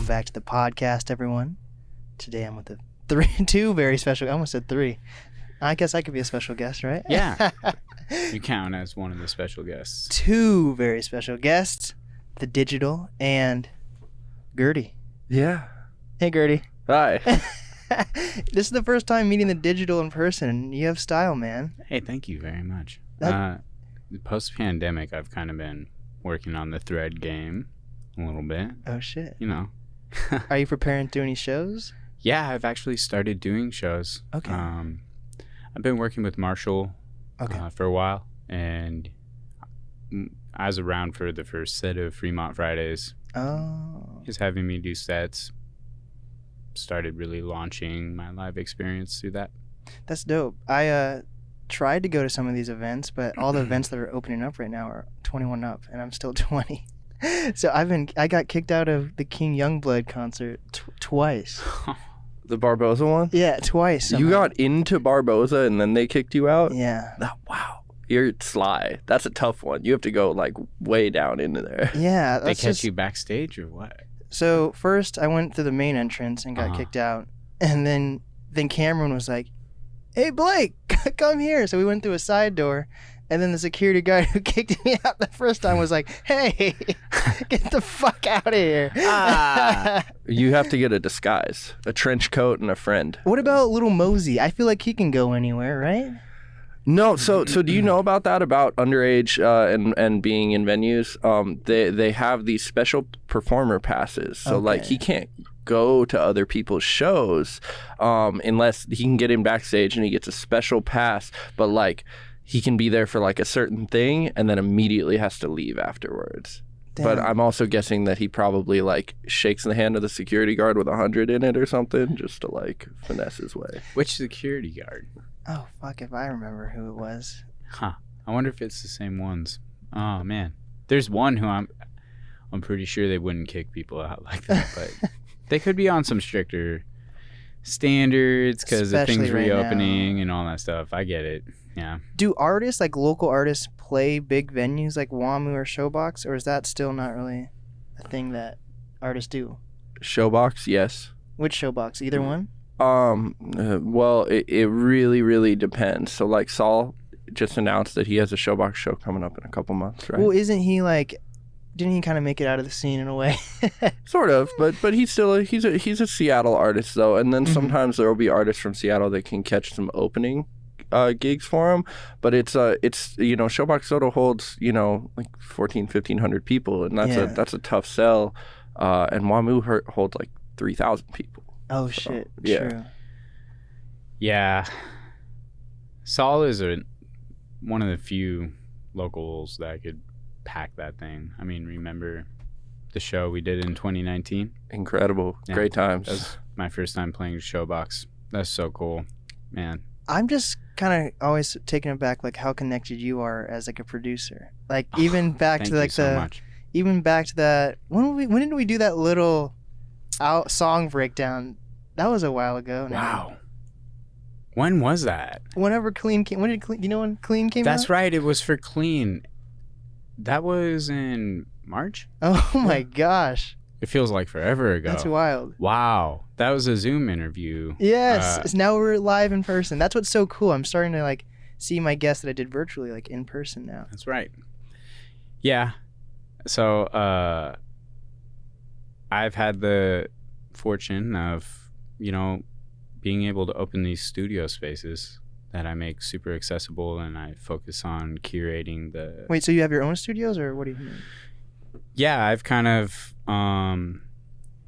Welcome back to the podcast, everyone. Today I'm with two very special. I almost said three. I guess I could be a special guest, right? Yeah. You count as one of the special guests. Two very special guests, the Digital and Gerde. Yeah. Hey, Gerde. Hi. This is the first time meeting the Digital in person. You have style, man. Hey, thank you very much. Post-pandemic, I've kind of been working on the thread game a little bit. Oh, shit. You know. Are you preparing to do any shows? Yeah, I've actually started doing shows. Okay. I've been working with Marshall for a while, and I was around for the first set of Fremont Fridays. Oh. He's having me do sets. Started really launching my live experience through that. That's dope. I tried to go to some of these events, but all the events that are opening up right now are 21 up, and I'm still 20. So I got kicked out of the King Youngblood concert twice. The Barboza one? Yeah, twice. Somehow. You got into Barboza and then they kicked you out? Yeah. Wow. You're sly. That's a tough one. You have to go like way down into there. Yeah. They catch you backstage or what? So first I went through the main entrance and got kicked out. And then Cameron was like, "Hey, Blake, come here." So we went through a side door. And then the security guard who kicked me out the first time was like, "Hey, get the fuck out of here." You have to get a disguise, a trench coat and a friend. What about little Mosey? I feel like he can go anywhere, right? No, so do you know about that, about underage and being in venues? They have these special performer passes. So like he can't go to other people's shows unless he can get in backstage and he gets a special pass. But like he can be there for like a certain thing and then immediately has to leave afterwards. Damn. But I'm also guessing that he probably like shakes the hand of the security guard with 100 in it or something just to like finesse his way. Which security guard? Oh, fuck if I remember who it was. Huh. I wonder if it's the same ones. Oh, man. There's one who I'm pretty sure they wouldn't kick people out like that, but they could be on some stricter standards because of things reopening and all that stuff. I get it. Yeah. Do artists, like local artists, play big venues like WAMU or Showbox, or is that still not really a thing that artists do? Showbox, yes. Which Showbox? Either one? Well, it really, really depends. So like Saul just announced that he has a Showbox show coming up in a couple months, right? Well, didn't he kind of make it out of the scene in a way? Sort of, but he's still he's a Seattle artist though, and then sometimes there will be artists from Seattle that can catch some opening gigs for him, but it's Showbox Soto holds like 1,500 people, and that's a tough sell, and WAMU holds like 3,000 people. Oh shit! Yeah. True. Yeah. Saul is one of the few locals that could pack that thing. I mean, remember the show we did in 2019? Incredible. Yeah. Great times. That was my first time playing Showbox. That's so cool, man. I'm just kind of always taken aback, like how connected you are as like a producer. Like even back to like even back to that when did we do that little song breakdown? That was a while ago now. Wow. When was that? Whenever Clean came. When did Clean? You know when Clean came out? That's right. It was for Clean. That was in March. Oh my gosh. It feels like forever ago. That's wild. Wow. That was a Zoom interview. Yes. Now we're live in person. That's what's so cool. I'm starting to like see my guests that I did virtually like in person now. That's right. Yeah. So I've had the fortune of, being able to open these studio spaces that I make super accessible, and I focus on curating the... Wait, so you have your own studios, or what do you mean? Yeah, I've kind of,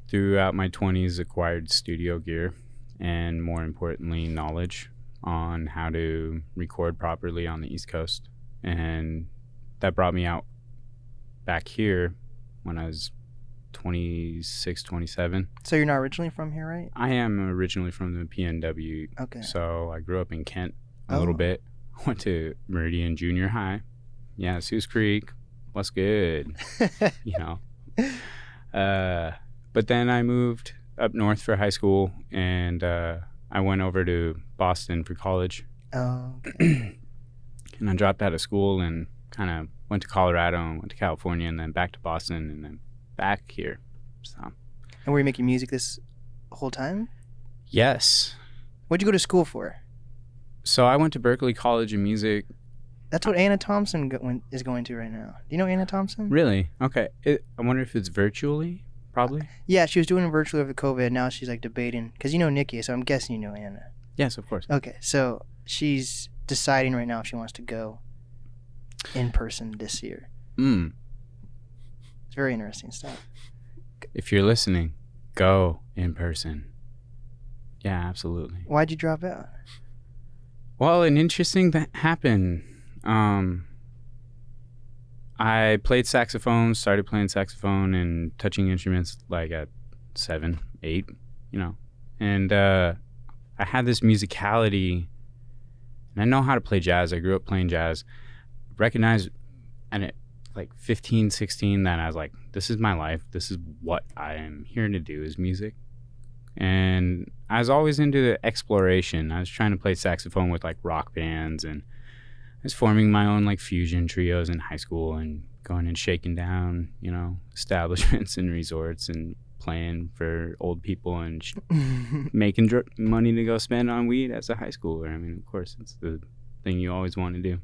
throughout my 20s, acquired studio gear and, more importantly, knowledge on how to record properly on the East Coast. And that brought me out back here when I was 26, 27. So you're not originally from here, right? I am originally from the PNW. Okay. So I grew up in Kent a little bit. Went to Meridian Junior High. Yeah, Sioux Creek. What's good? But then I moved up north for high school, and I went over to Boston for college. Oh, okay. And I dropped out of school and kind of went to Colorado and went to California and then back to Boston and then back here. So And were you making music this whole time? Yes. What'd you go to school for? So I went to Berklee College of Music. That's what Anna Thompson is going to right now. Do you know Anna Thompson? Really? Okay. I wonder if it's virtually, probably? Yeah, she was doing it virtually over COVID. Now she's like debating. Because you know Nikki, so I'm guessing you know Anna. Yes, of course. Okay, so she's deciding right now if she wants to go in person this year. It's very interesting stuff. If you're listening, go in person. Yeah, absolutely. Why'd you drop out? Well, an interesting thing happened. I played saxophone, started playing saxophone and touching instruments like at 7, 8, you know. And I had this musicality, and I know how to play jazz. I grew up playing jazz. Recognized at like 15, 16 that I was like, this is my life. This is what I am here to do is music. And I was always into the exploration. I was trying to play saxophone with like rock bands, and I was forming my own like fusion trios in high school and going and shaking down, you know, establishments and resorts and playing for old people and making money to go spend on weed as a high schooler. I mean, of course, it's the thing you always want to do.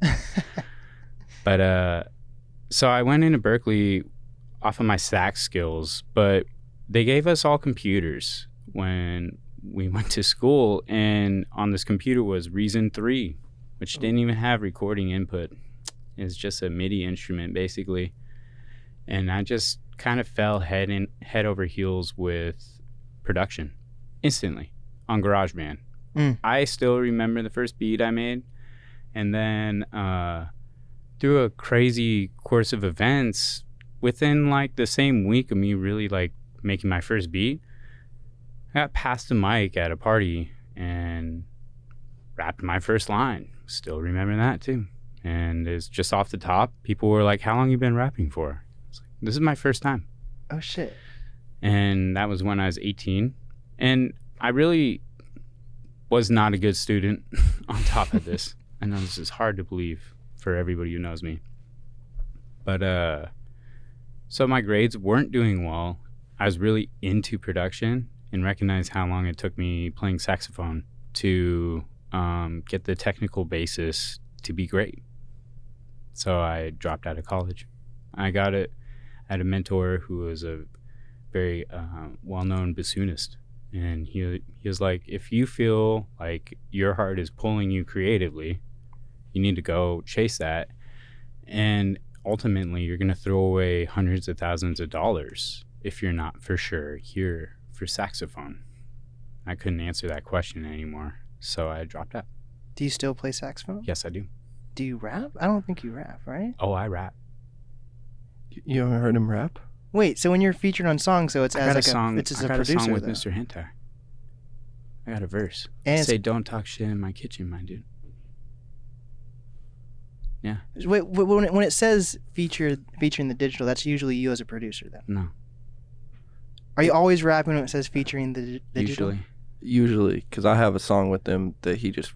But so I went into Berklee off of my sax skills, but they gave us all computers when we went to school, and on this computer was Reason 3, which didn't even have recording input. It's just a MIDI instrument basically. And I just kind of fell head over heels with production instantly on GarageBand. I still remember the first beat I made, and then through a crazy course of events, within like the same week of me really like making my first beat, I got passed a mic at a party and rapped my first line. Still remember that too. And it's just off the top. People were like, how long you been rapping for? I was like, this is my first time. Oh shit. And that was when I was 18. And I really was not a good student on top of this. I know this is hard to believe for everybody who knows me. But so my grades weren't doing well. I was really into production and recognized how long it took me playing saxophone to get the technical basis to be great. So I dropped out of college. I got it at a mentor who was a very well-known bassoonist. And he was like, if you feel like your heart is pulling you creatively, you need to go chase that. And ultimately, you're going to throw away hundreds of thousands of dollars if you're not for sure here for saxophone. I couldn't answer that question anymore, so I dropped out. Do you still play saxophone? Yes, I do. Do you rap? I don't think you rap, right? Oh, I rap. You haven't heard him rap? Wait, so when you're featured on songs, so it's I as got like a song. it's as I a got producer a song with though. Mr. Hentai. I got a verse. And Say, don't talk shit in my kitchen, my dude. Yeah. Wait, when it says featuring the digital, that's usually you as a producer then. No. Are you always rapping when it says featuring the digital? Usually, because I have a song with him that he just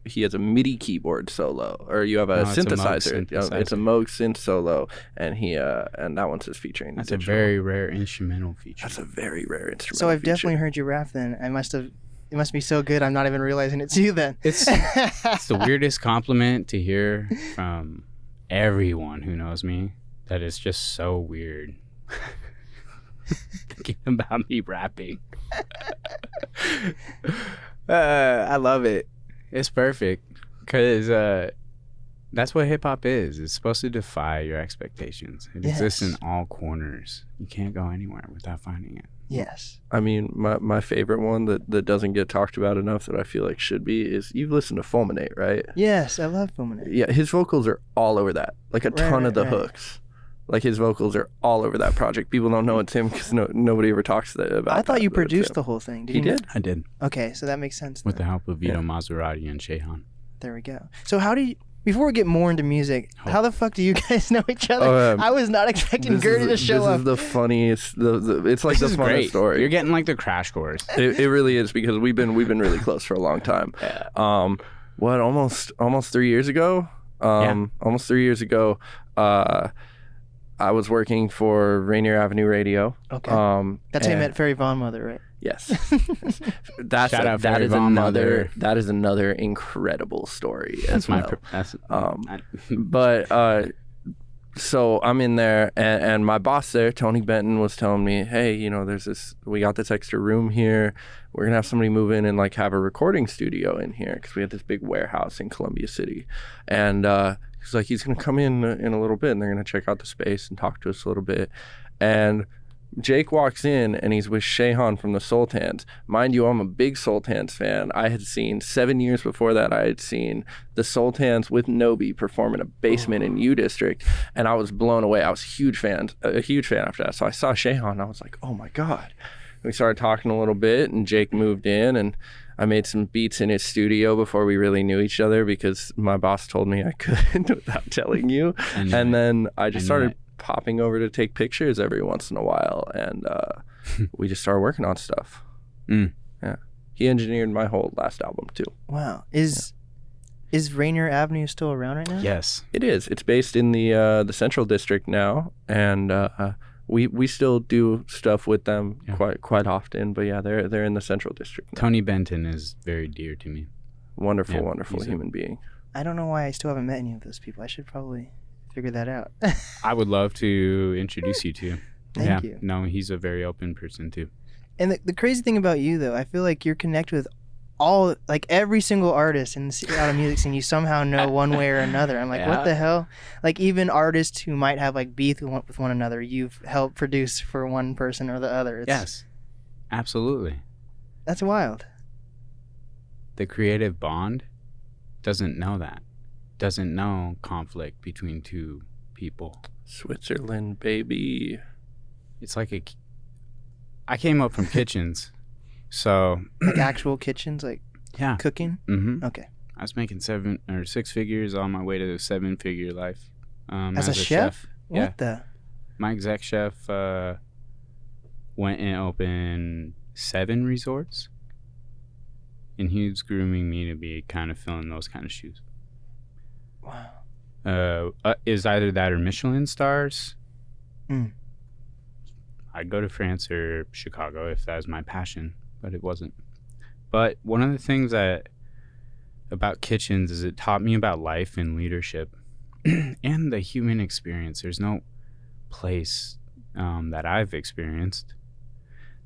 he has a MIDI keyboard solo, or you have a synthesizer. It's a Moog synth solo, and and that one says featuring. That's the digital. A very rare instrumental feature. That's a very rare instrumental. So I've feature. definitely heard you rap. Then it must be so good. I'm not even realizing it's you. Then it's the weirdest compliment to hear from everyone who knows me. That is just so weird. Thinking about me rapping. I love it. It's perfect because that's what hip hop is. It's supposed to defy your expectations. It exists in all corners. You can't go anywhere without finding it. Yes. I mean, my favorite one that doesn't get talked about enough that I feel like should be is you've listened to Fulminate, right? Yes, I love Fulminate. Yeah, his vocals are all over that. Like a ton of the hooks. Like his vocals are all over that project. People don't know it's him because nobody ever talks about. I thought you produced the whole thing. He did. I did. Okay, so that makes sense. With the help of Vito Maserati and Shehan. There we go. So how do you? Before we get more into music, how the fuck do you guys know each other? I was not expecting Gerde to show up. This is the funniest. It's like the funniest story. You're getting like the crash course. It really is because we've been really close for a long time. Yeah. Almost 3 years ago. Almost 3 years ago. I was working for Rainier Avenue Radio. Okay. That's how you met Ferry Von Mother, right? Yes. That is another incredible story as well. So I'm in there, and my boss there, Tony Benton, was telling me, hey, you know, we got this extra room here. We're going to have somebody move in and like have a recording studio in here because we have this big warehouse in Columbia City. And he's like, he's going to come in a little bit, and they're going to check out the space and talk to us a little bit. And Jake walks in, and he's with Shehan from the Sultans. Mind you, I'm a big Sultans fan. I had seen 7 years before that. I had seen the Sultans with Nobi perform in a basement in U District, and I was blown away. I was a huge fan after that. So I saw Shehan, and I was like, oh my god. We started talking a little bit, and Jake moved in, and I made some beats in his studio before we really knew each other because my boss told me I couldn't without telling you. And then I just started popping over to take pictures every once in a while, and we just started working on stuff. Yeah, he engineered my whole last album too. Wow. Is Rainier Avenue still around right now? Yes, it is. It's based in the Central District now, and we still do stuff with them quite often. But yeah, they're in the Central District now. Tony Benton is very dear to me. Wonderful human being. I don't know why I still haven't met any of those people. I should probably figure that out. I would love to introduce you to. Thank you. No, he's a very open person too. And the crazy thing about you, though, I feel like you're connected with every single artist in the Seattle music scene. You somehow know one way or another. I'm like, what the hell? Like, even artists who might have like beef with one another, you've helped produce for one person or the other. Yes, absolutely. That's wild. The creative bond doesn't know that. Doesn't know conflict between two people. Switzerland, baby. It's like I came up from kitchens, so like actual kitchens, like cooking. Mm-hmm. Okay. I was making 7 or 6 figures on my way to a 7-figure life. As a chef? What the? My exec chef went and opened 7 resorts, and he was grooming me to be kind of filling those kind of shoes. Wow. Is either that or Michelin stars. I'd go to France or Chicago if that was my passion, but it wasn't. But one of the things about kitchens is it taught me about life and leadership and the human experience. There's no place that I've experienced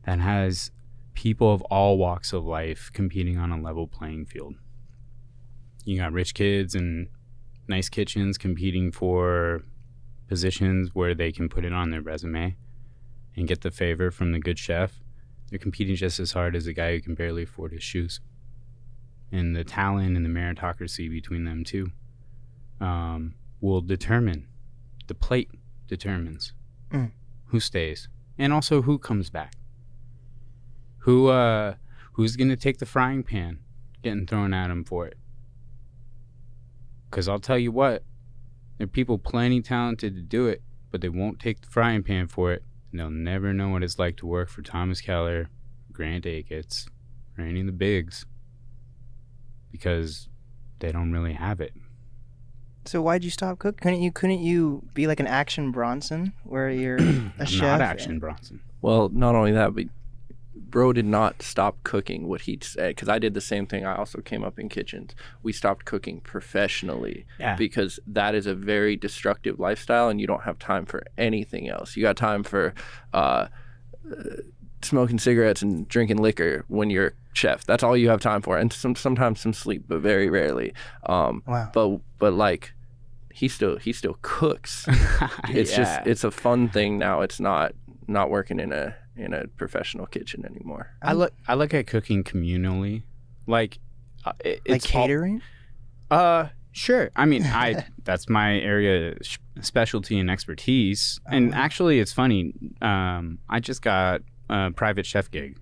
that has people of all walks of life competing on a level playing field. You got rich kids and nice kitchens competing for positions where they can put it on their resume and get the favor from the good chef. They're competing just as hard as a guy who can barely afford his shoes. And the talent and the meritocracy between them two will determine. The plate determines who stays and also who comes back. Who's gonna take the frying pan getting thrown at him for it? Because I'll tell you what, there are people plenty talented to do it, but they won't take the frying pan for it, and they'll never know what it's like to work for Thomas Keller, Grant Akitz, or any of the bigs, because they don't really have it. So why'd you stop cooking? Couldn't you be like an Action Bronson, where you're a chef? Not Action Bronson. Well, not only that, but bro did not stop cooking what he said, because I did the same thing. I also came up in kitchens. We stopped cooking professionally because that is a very destructive lifestyle, and you don't have time for anything else. You got time for smoking cigarettes and drinking liquor when you're a chef. That's all you have time for, and sometimes some sleep, but very rarely. Wow. But like he still cooks. It's just it's a fun thing now. It's not working in a professional kitchen anymore. I look at cooking communally, like it's like catering. Sure. I mean, that's my area specialty and expertise. And actually, it's funny. I just got a private chef gig,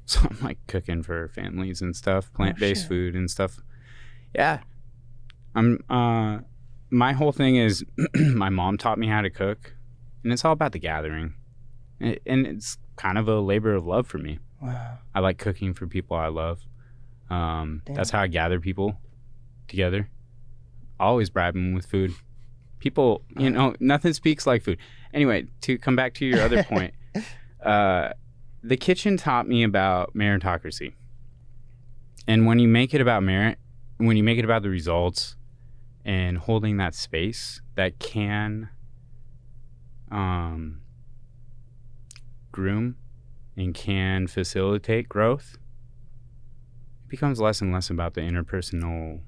so I'm like cooking for families and stuff, plant-based food and stuff. Yeah. My whole thing is my mom taught me how to cook, and it's all about the gathering. And it's kind of a labor of love for me. Wow. I like cooking for people I love. That's how I gather people together. I always bribe them with food. People, you know, nothing speaks like food. Anyway, to come back to your other point, the kitchen taught me about meritocracy. And when you make it about merit, when you make it about the results and holding that space that can groom and can facilitate growth, it becomes less and less about the interpersonal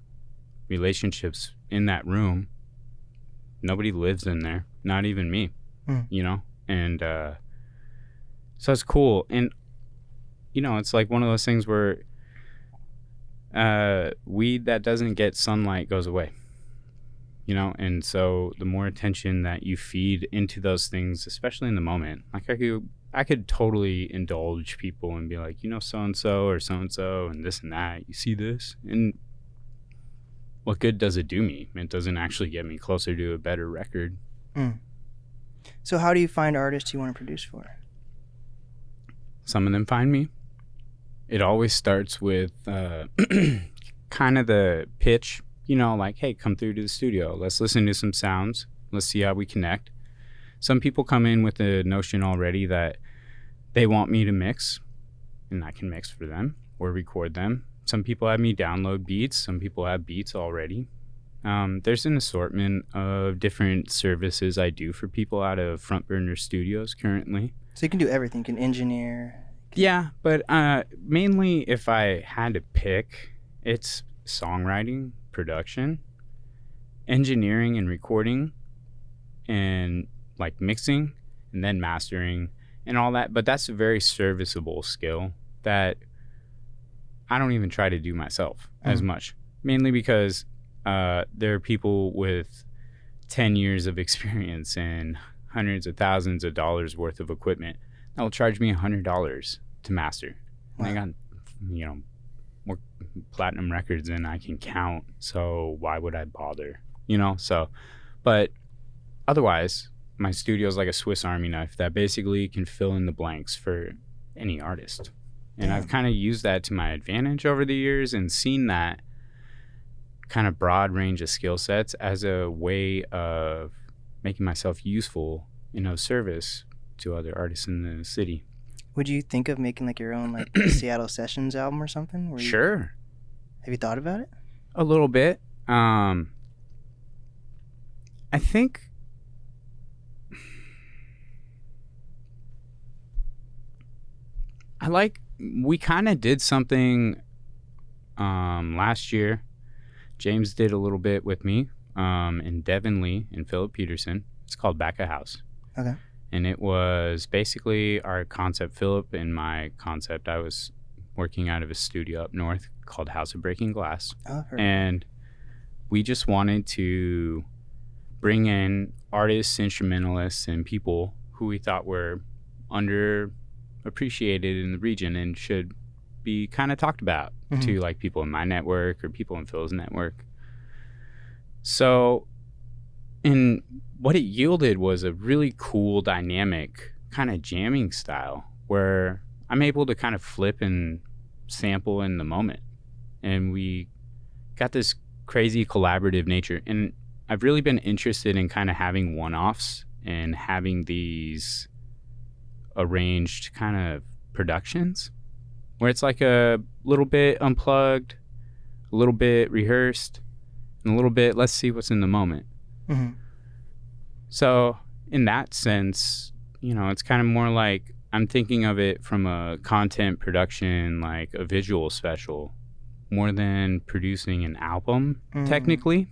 relationships in that room. Nobody lives in there, not even me, you know? And so it's cool. And, you know, it's like one of those things where weed that doesn't get sunlight goes away, you know? And so the more attention that you feed into those things, especially in the moment, like I could totally indulge people and be like, you know, so-and-so or so-and-so and this and that, you see this? And what good does it do me? It doesn't actually get me closer to a better record. So how do you find artists you want to produce for? Some of them find me. It always starts with kind of the pitch, you know, like, hey, come through to the studio. Let's listen to some sounds. Let's see how we connect. Some people come in with the notion already that they want me to mix, and I can mix for them or record them. Some people have me download beats. Some people have beats already. There's an assortment of different services I do for people out of Front Burner Studios currently. So you can do everything. You can engineer. Yeah, but mainly if I had to pick, it's songwriting, production, engineering and recording, and like mixing, and then mastering and all that. But that's a very serviceable skill that I don't even try to do myself as much, mainly because there are people with 10 years of experience and hundreds of thousands of dollars worth of equipment that will charge me $100 to master. Wow. And I got, you know, more platinum records than I can count. So why would I bother? You know, so, but otherwise, my studio is like a Swiss Army knife that basically can fill in the blanks for any artist. And I've kind of used that to my advantage over the years and seen that kind of broad range of skill sets as a way of making myself useful in of service to other artists in the city. Would you think of making like your own like Seattle Sessions album or something? Sure. Have you thought about it? A little bit. I think we kind of did something last year. James did a little bit with me, and Devin Lee and Philip Peterson. It's called Back a House. Okay. And it was basically our concept, Philip and my concept. I was working out of a studio up north called House of Breaking Glass. Oh, and we just wanted to bring in artists, instrumentalists, and people who we thought were underappreciated in the region and should be kind of talked about to like people in my network or people in Phil's network. So, and what it yielded was a really cool, dynamic kind of jamming style where I'm able to kind of flip and sample in the moment. And we got this crazy collaborative nature. And I've really been interested in kind of having one-offs and having these arranged kind of productions where it's like a little bit unplugged, a little bit rehearsed, and a little bit, let's see what's in the moment. So in that sense, you know, it's kind of more like I'm thinking of it from a content production, like a visual special, more than producing an album, technically.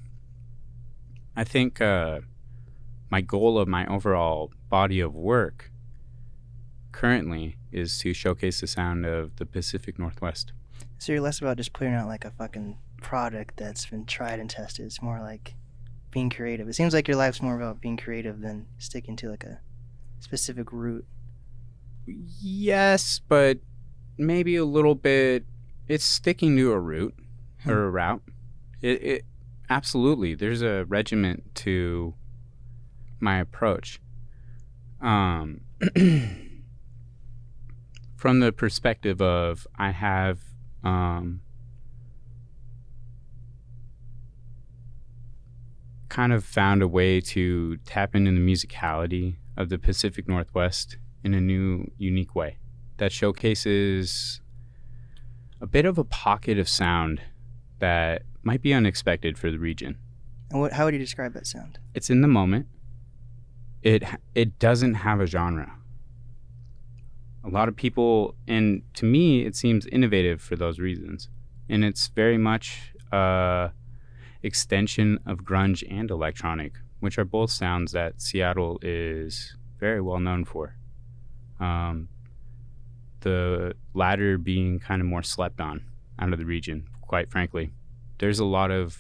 I think my goal of my overall body of work currently is to showcase the sound of the Pacific Northwest. So you're less about just putting out like a fucking product that's been tried and tested. It's more like being creative. It seems like your life's more about being creative than sticking to like a specific route. Yes, but maybe a little bit. It's sticking to a route or a route. It absolutely. There's a regiment to my approach. From the perspective of I have kind kind of found a way to tap into the musicality of the Pacific Northwest in a new, unique way that showcases a bit of a pocket of sound that might be unexpected for the region. And how would you describe that sound? It's in the moment. It doesn't have a genre. A lot of people, and to me, it seems innovative for those reasons. And it's very much extension of grunge and electronic, which are both sounds that Seattle is very well known for. The latter being kind of more slept on out of the region, quite frankly. There's a lot of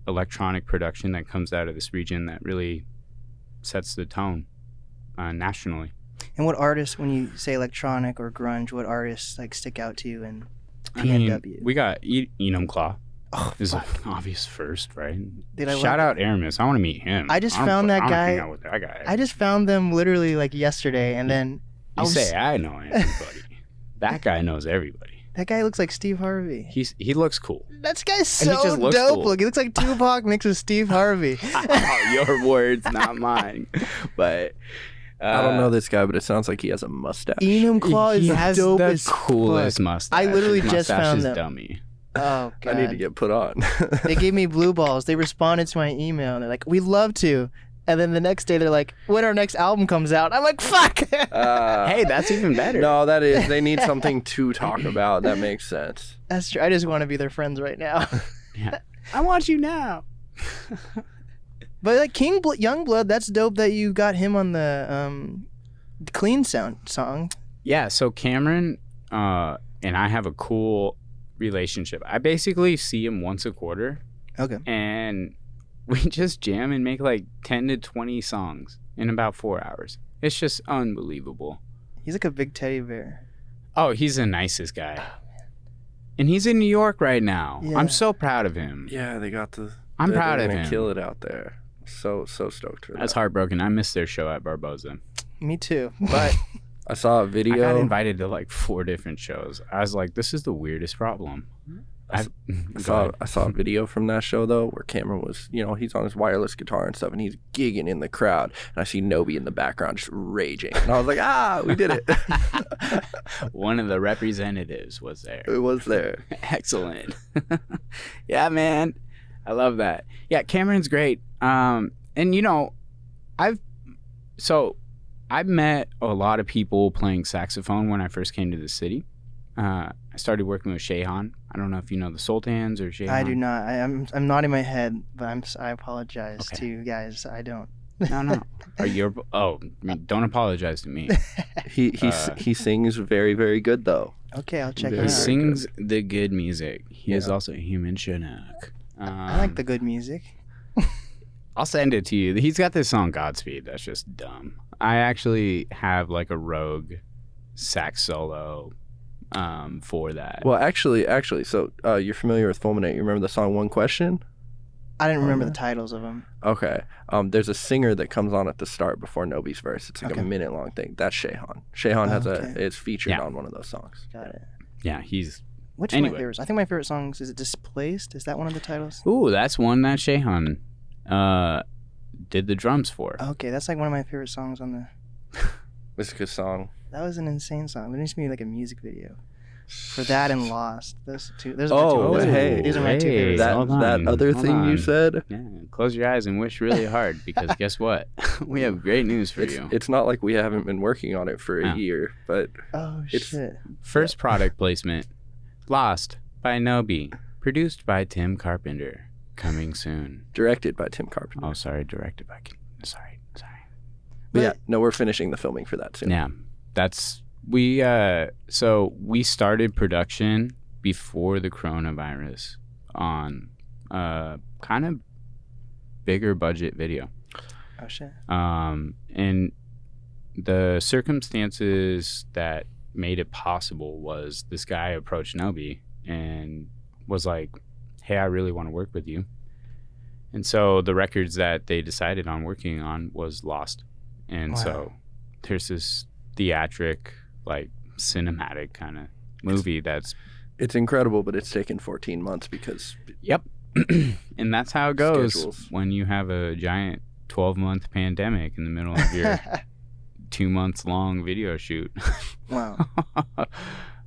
electronic production that comes out of this region that really sets the tone nationally. And what artists, when you say electronic or grunge, what artists like stick out to you in PNW? I mean, we got Enum Claw. Is an obvious first, right? Dude, Shout out Aramis. I want to meet him. I just found that guy. Hang out with that guy. I just found them literally like yesterday, and then you say I know everybody. That guy knows everybody. That guy looks like Steve Harvey. He looks cool. That guy's so dope. Cool. Look, he looks like Tupac mixed with Steve Harvey. Your words, not mine. But I don't know this guy, but it sounds like he has a mustache. Enum Claw is has dope the as coolest fuck. mustache. I literally His just mustache found is them. Dummy. Oh God! I need to get put on. They gave me blue balls. They responded to my email and they're like, "We'd love to." And then the next day they're like, "When our next album comes out?" I'm like, "Fuck!" Hey, that's even better. No, that is. They need something to talk about. That makes sense. That's true. I just want to be their friends right now. Yeah. I want you now. But like Youngblood, that's dope that you got him on the Clean Sound song. Yeah. So Cameron and I have a cool relationship. I basically see him once a quarter. Okay. And we just jam and make like 10 to 20 songs in about 4 hours. It's just unbelievable. He's like a big teddy bear. Oh, he's the nicest guy. And he's in New York right now. Yeah. I'm so proud of him. Yeah, they got I'm proud of gonna him. Kill it out there. So stoked for that. That's heartbroken. I missed their show at Barboza. Me too. But I saw a video. I got invited to like 4 different shows. I was like, this is the weirdest problem. I saw a video from that show though where Cameron was, he's on his wireless guitar and stuff and he's gigging in the crowd and I see Nobi in the background just raging and I was like, we did it. One of the representatives was there. It was there. Excellent. Yeah, man. I love that. Yeah, Cameron's great. And I've met a lot of people playing saxophone when I first came to the city. I started working with Shehan. I don't know if you know the Sultans or Shehan. I do not. I'm nodding my head, but I apologize to you guys. I don't. No. Don't apologize to me. He sings very, very good though. Okay, I'll check it He out. sings the good music. He is also a human Chinook. I like the good music. I'll send it to you. He's got this song Godspeed that's just dumb. I actually have like a rogue sax solo for that. Well, actually, so you're familiar with Fulminate. You remember the song One Question? I didn't remember the titles of them. Okay. There's a singer that comes on at the start before Nobi's verse. It's like a minute long thing. That's Shehan. Shehan is featured on one of those songs. Got it. Yeah, he's... Which one of my favorites? I think my favorite songs, is it Displaced? Is that one of the titles? Ooh, that's one that Shehan did the drums for. Okay, that's like one of my favorite songs on the... It's a good song. That was an insane song. There needs to be like a music video for that and Lost. Those two. These are my two favorites. That other thing you said. Yeah, close your eyes and wish really hard because guess what? We have great news for you. It's not like we haven't been working on it for a year, but shit. First product placement: Lost by Nobi, produced by Tim Carpenter, coming soon. Directed by Tim Carpenter. Oh, sorry, directed by. Sorry. But yeah, no, we're finishing the filming for that soon. Yeah, we started production before the coronavirus on kind of bigger budget video. Oh shit. And the circumstances that made it possible was this guy approached Nobi and was like, "Hey, I really want to work with you." And so the records that they decided on working on was Lost. And so there's this theatric, like cinematic kind of movie it's incredible, but it's taken 14 months because And that's how it goes Schedules. when you have a giant 12-month pandemic in the middle of your 2 months long video shoot. Wow.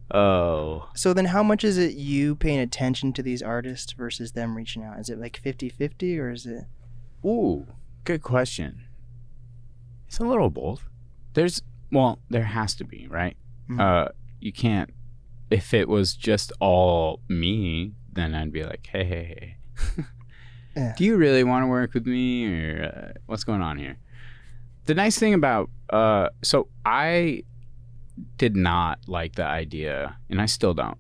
Oh. So then how much is it you paying attention to these artists versus them reaching out? Is it like 50-50 or is it? Ooh, good question. It's a little both. There has to be, right? Mhm. You can't, if it was just all me, then I'd be like, hey. Yeah. Do you really want to work with me, or what's going on here? The nice thing about, so I did not like the idea, and I still don't.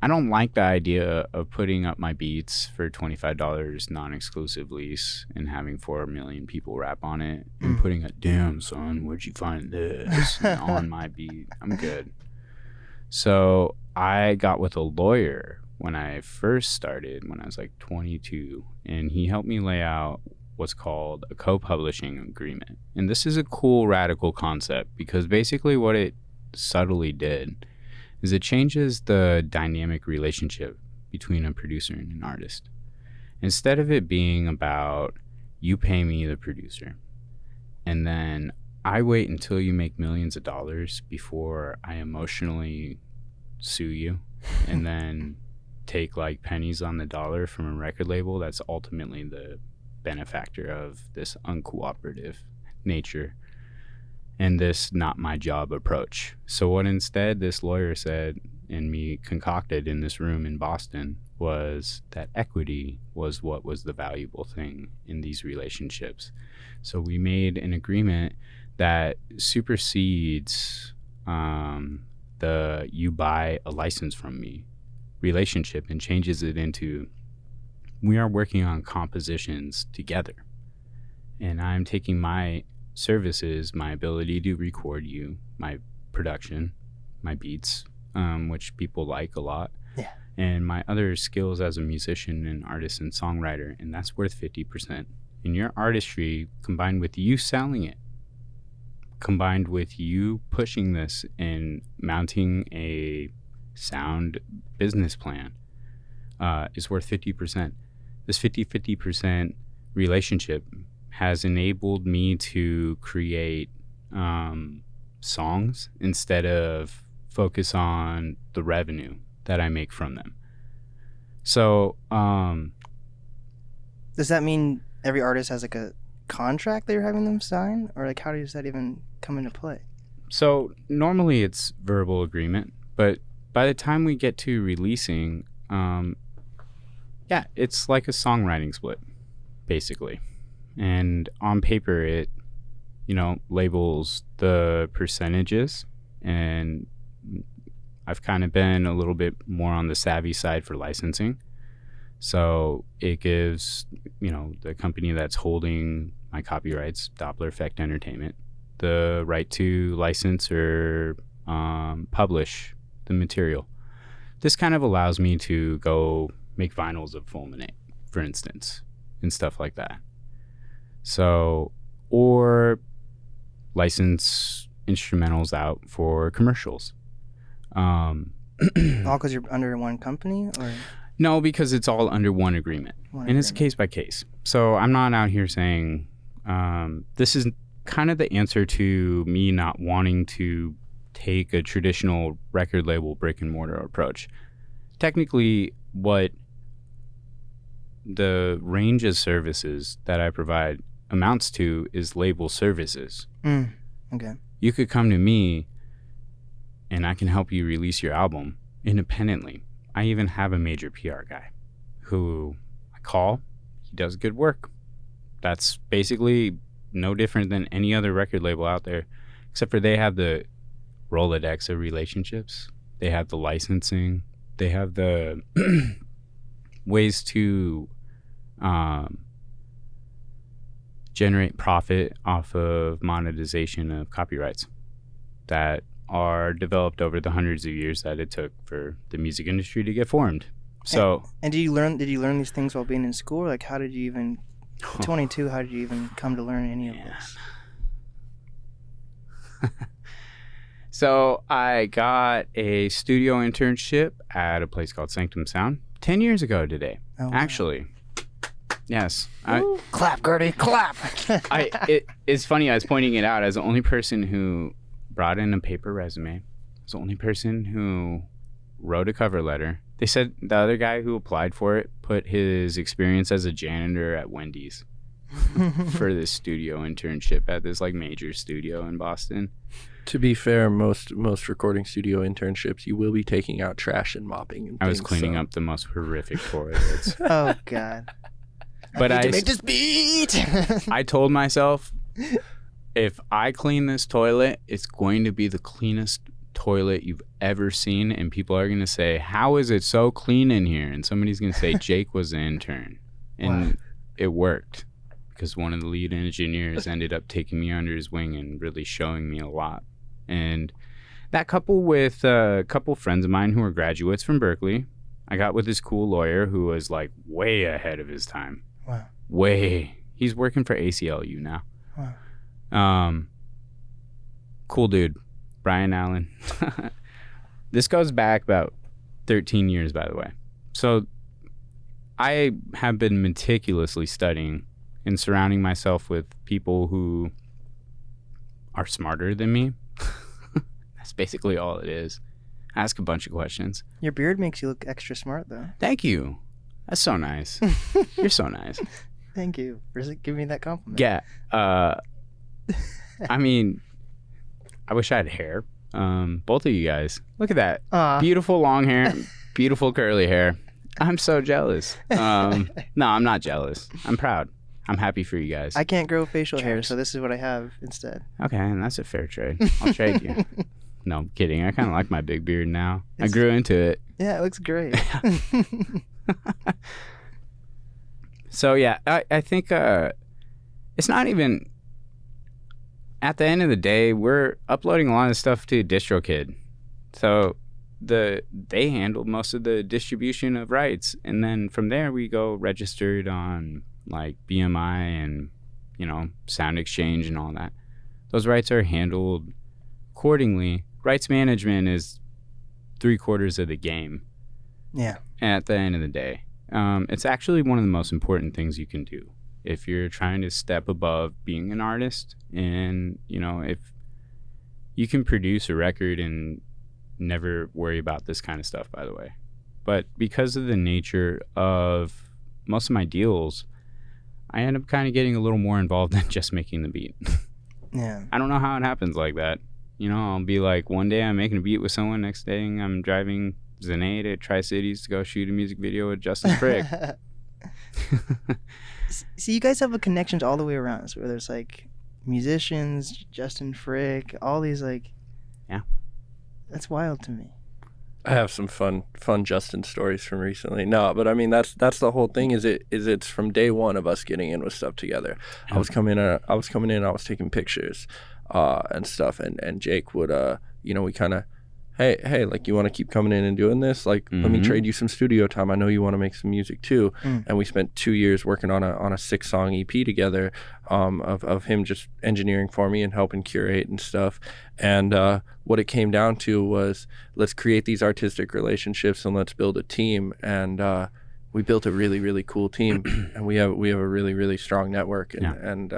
I don't like the idea of putting up my beats for $25 non-exclusive lease and having 4 million people rap on it and putting a "damn son, where'd you find this" on my beat. I'm good. So I got with a lawyer when I first started, when I was like 22, and he helped me lay out what's called a co-publishing agreement. And this is a cool, radical concept because basically what it subtly did is it changes the dynamic relationship between a producer and an artist. Instead of it being about you pay me, the producer, and then I wait until you make millions of dollars before I emotionally sue you and then take like pennies on the dollar from a record label that's ultimately the benefactor of this uncooperative nature and this not my job approach. So what instead this lawyer said and me concocted in this room in Boston was that equity was what was the valuable thing in these relationships. So we made an agreement that supersedes the you buy a license from me relationship and changes it into we are working on compositions together. And I'm taking my services, my ability to record you, my production, my beats, which people like a lot, and my other skills as a musician and artist and songwriter, and that's worth 50%. And your artistry, combined with you selling it, combined with you pushing this and mounting a sound business plan, is worth 50%. This 50% relationship has enabled me to create songs instead of focus on the revenue that I make from them. So does that mean every artist has like a contract that you're having them sign, or like how does that even come into play? So normally it's verbal agreement, but by the time we get to releasing, it's like a songwriting split, basically. And on paper, it, labels the percentages, and I've kind of been a little bit more on the savvy side for licensing. So it gives, the company that's holding my copyrights, Doppler Effect Entertainment, the right to license or publish the material. This kind of allows me to go make vinyls of Fulminate, for instance, and stuff like that. So, or license instrumentals out for commercials. All because you're under one company, or? No, because it's all under one agreement. It's case by case. So I'm not out here saying this is kind of the answer to me not wanting to take a traditional record label brick and mortar approach. Technically, what the range of services that I provide amounts to is label services. Okay. You could come to me and I can help you release your album independently. I even have a major PR guy who I call. He does good work. That's basically no different than any other record label out there, except for they have the Rolodex of relationships. They have the licensing. They have the ways to generate profit off of monetization of copyrights that are developed over the hundreds of years that it took for the music industry to get formed. So, and did you learn these things while being in school? Like, how did you even 22? How did you even come to learn any of this? So I got a studio internship at a place called Sanctum Sound 10 years ago today. Oh, wow. Actually, Yes. Clap, Gerde, clap. It's funny. I was pointing it out as the only person who brought in a paper resume. I was the only person who wrote a cover letter. They said the other guy who applied for it put his experience as a janitor at Wendy's for this studio internship at this like major studio in Boston. To be fair, most recording studio internships, you will be taking out trash and mopping. And I was things, cleaning up the most horrific toilets. Oh God. But I need to make this beat. I told myself, if I clean this toilet, it's going to be the cleanest toilet you've ever seen, and people are going to say, how is it so clean in here? And somebody's going to say Jake was the intern. And Wow. It worked because one of the lead engineers ended up taking me under his wing and really showing me a lot. And that coupled with a couple friends of mine who were graduates from Berkeley, I got with this cool lawyer who was like way ahead of his time. Wow. Way. He's working for ACLU now. Wow. Cool dude. Brian Allen. This goes back about 13 years, by the way. So I have been meticulously studying and surrounding myself with people who are smarter than me. That's basically all it is. Ask a bunch of questions. Your beard makes you look extra smart, though. Thank you. That's so nice. You're so nice. Thank you for giving me that compliment. Yeah. I mean, I wish I had hair. Both of you guys. Look at that. Beautiful long hair, beautiful curly hair. I'm so jealous. No, I'm not jealous. I'm proud. I'm happy for you guys. I can't grow facial hair, so this is what I have instead. Okay, and that's a fair trade. I'll trade you. No, I'm kidding. I kind of like my big beard now. I grew into it. Yeah, it looks great. So yeah, I think it's not even. At the end of the day, we're uploading a lot of stuff to DistroKid, so they handled most of the distribution of rights, and then from there we go registered on like BMI and Sound Exchange and all that. Those rights are handled accordingly. Rights management is 3/4 of the game. Yeah. At the end of the day, it's actually one of the most important things you can do if you're trying to step above being an artist. And if you can produce a record and never worry about this kind of stuff, by the way. But because of the nature of most of my deals, I end up kind of getting a little more involved than just making the beat. Yeah. I don't know how it happens like that. I'll be like, one day I'm making a beat with someone, next day I'm driving Zane to Tri-Cities to go shoot a music video with Justin Frick. See, you guys have a connections all the way around. So where there's like musicians, Justin Frick, all these like. Yeah. That's wild to me. I have some fun Justin stories from recently. No, but I mean that's the whole thing. It's from day one of us getting in with stuff together. I was coming in. I was taking pictures, and stuff. And Jake would we kind of, hey, like, you want to keep coming in and doing this? Like, let me trade you some studio time. I know you want to make some music too. And we spent 2 years working on a 6-song EP together, of him just engineering for me and helping curate and stuff. And what it came down to was, let's create these artistic relationships and let's build a team. And we built a really, really cool team, and we have a really, really strong network. And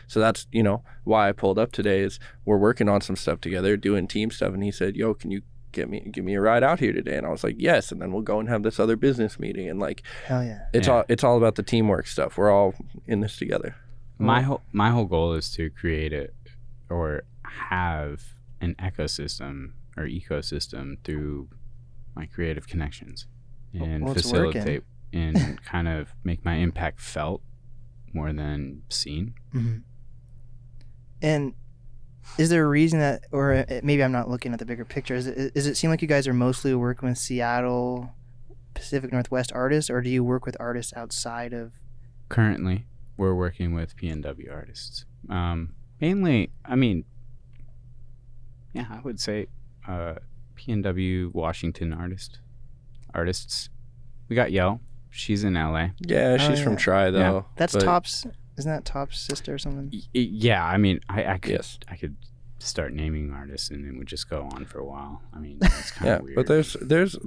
so that's why I pulled up today. Is we're working on some stuff together, doing team stuff. And he said, "Yo, can you give me a ride out here today?" And I was like, "Yes." And then we'll go and have this other business meeting. And like, hell yeah, it's all about the teamwork stuff. We're all in this together. My whole goal is to create or have an ecosystem through my creative connections and facilitate and kind of make my impact felt more than seen. Mm-hmm. And is there a reason that, or maybe I'm not looking at the bigger picture, does it seem like you guys are mostly working with Seattle, Pacific Northwest artists, or do you work with artists outside of? Currently, we're working with PNW artists. Mainly, I mean, yeah, I would say PNW Washington artists. We got Yell. She's in LA. Yeah, she's from Tri though. Yeah. That's Top's. Isn't that Top's sister or something? Yeah, I mean, I could. Yes. I could start naming artists, and it would just go on for a while. I mean, it's kind of weird. But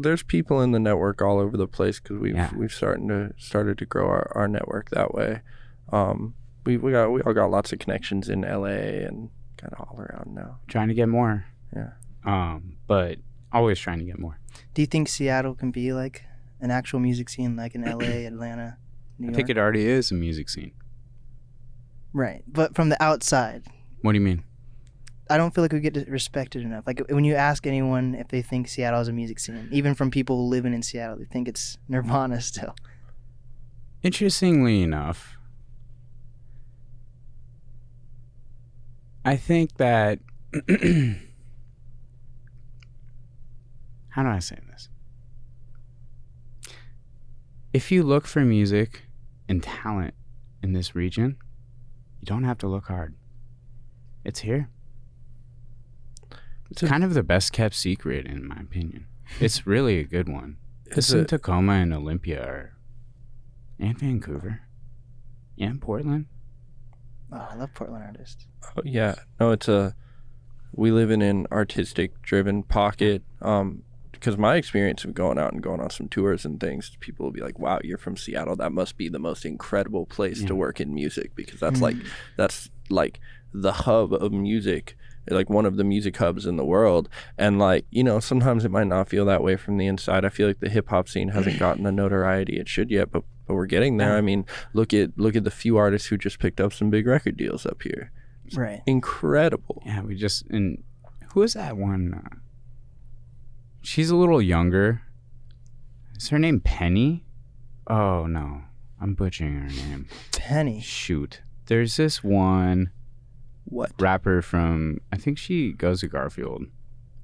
there's people in the network all over the place because we've started to grow our network that way. We all got lots of connections in LA and kind of all around now. Trying to get more. Yeah. But always trying to get more. Do you think Seattle can be like an actual music scene like in LA, Atlanta, New York? I think it already is a music scene. Right, but from the outside. What do you mean? I don't feel like we get respected enough. Like when you ask anyone if they think Seattle is a music scene, even from people living in Seattle, they think it's Nirvana still. Interestingly enough, I think that how do I say this? If you look for music and talent in this region, you don't have to look hard. It's here. It's kind of the best kept secret, in my opinion. It's really a good one. It's in Tacoma and Olympia and Vancouver and Portland. Oh, I love Portland artists. Oh, yeah. No, we live in an artistic driven pocket. Because my experience of going out and going on some tours and things, people will be like, wow, you're from Seattle. That must be the most incredible place to work in music, because that's like the hub of music, like one of the music hubs in the world. And like, you know, sometimes it might not feel that way from the inside. I feel like the hip hop scene hasn't gotten the notoriety it should yet, but we're getting there. I mean, look at the few artists who just picked up some big record deals up here. It's right. Incredible. Yeah, and who is that one? She's a little younger. Is her name Penny? Oh, no. I'm butchering her name. Penny. Shoot. There's this one rapper from, I think she goes to Garfield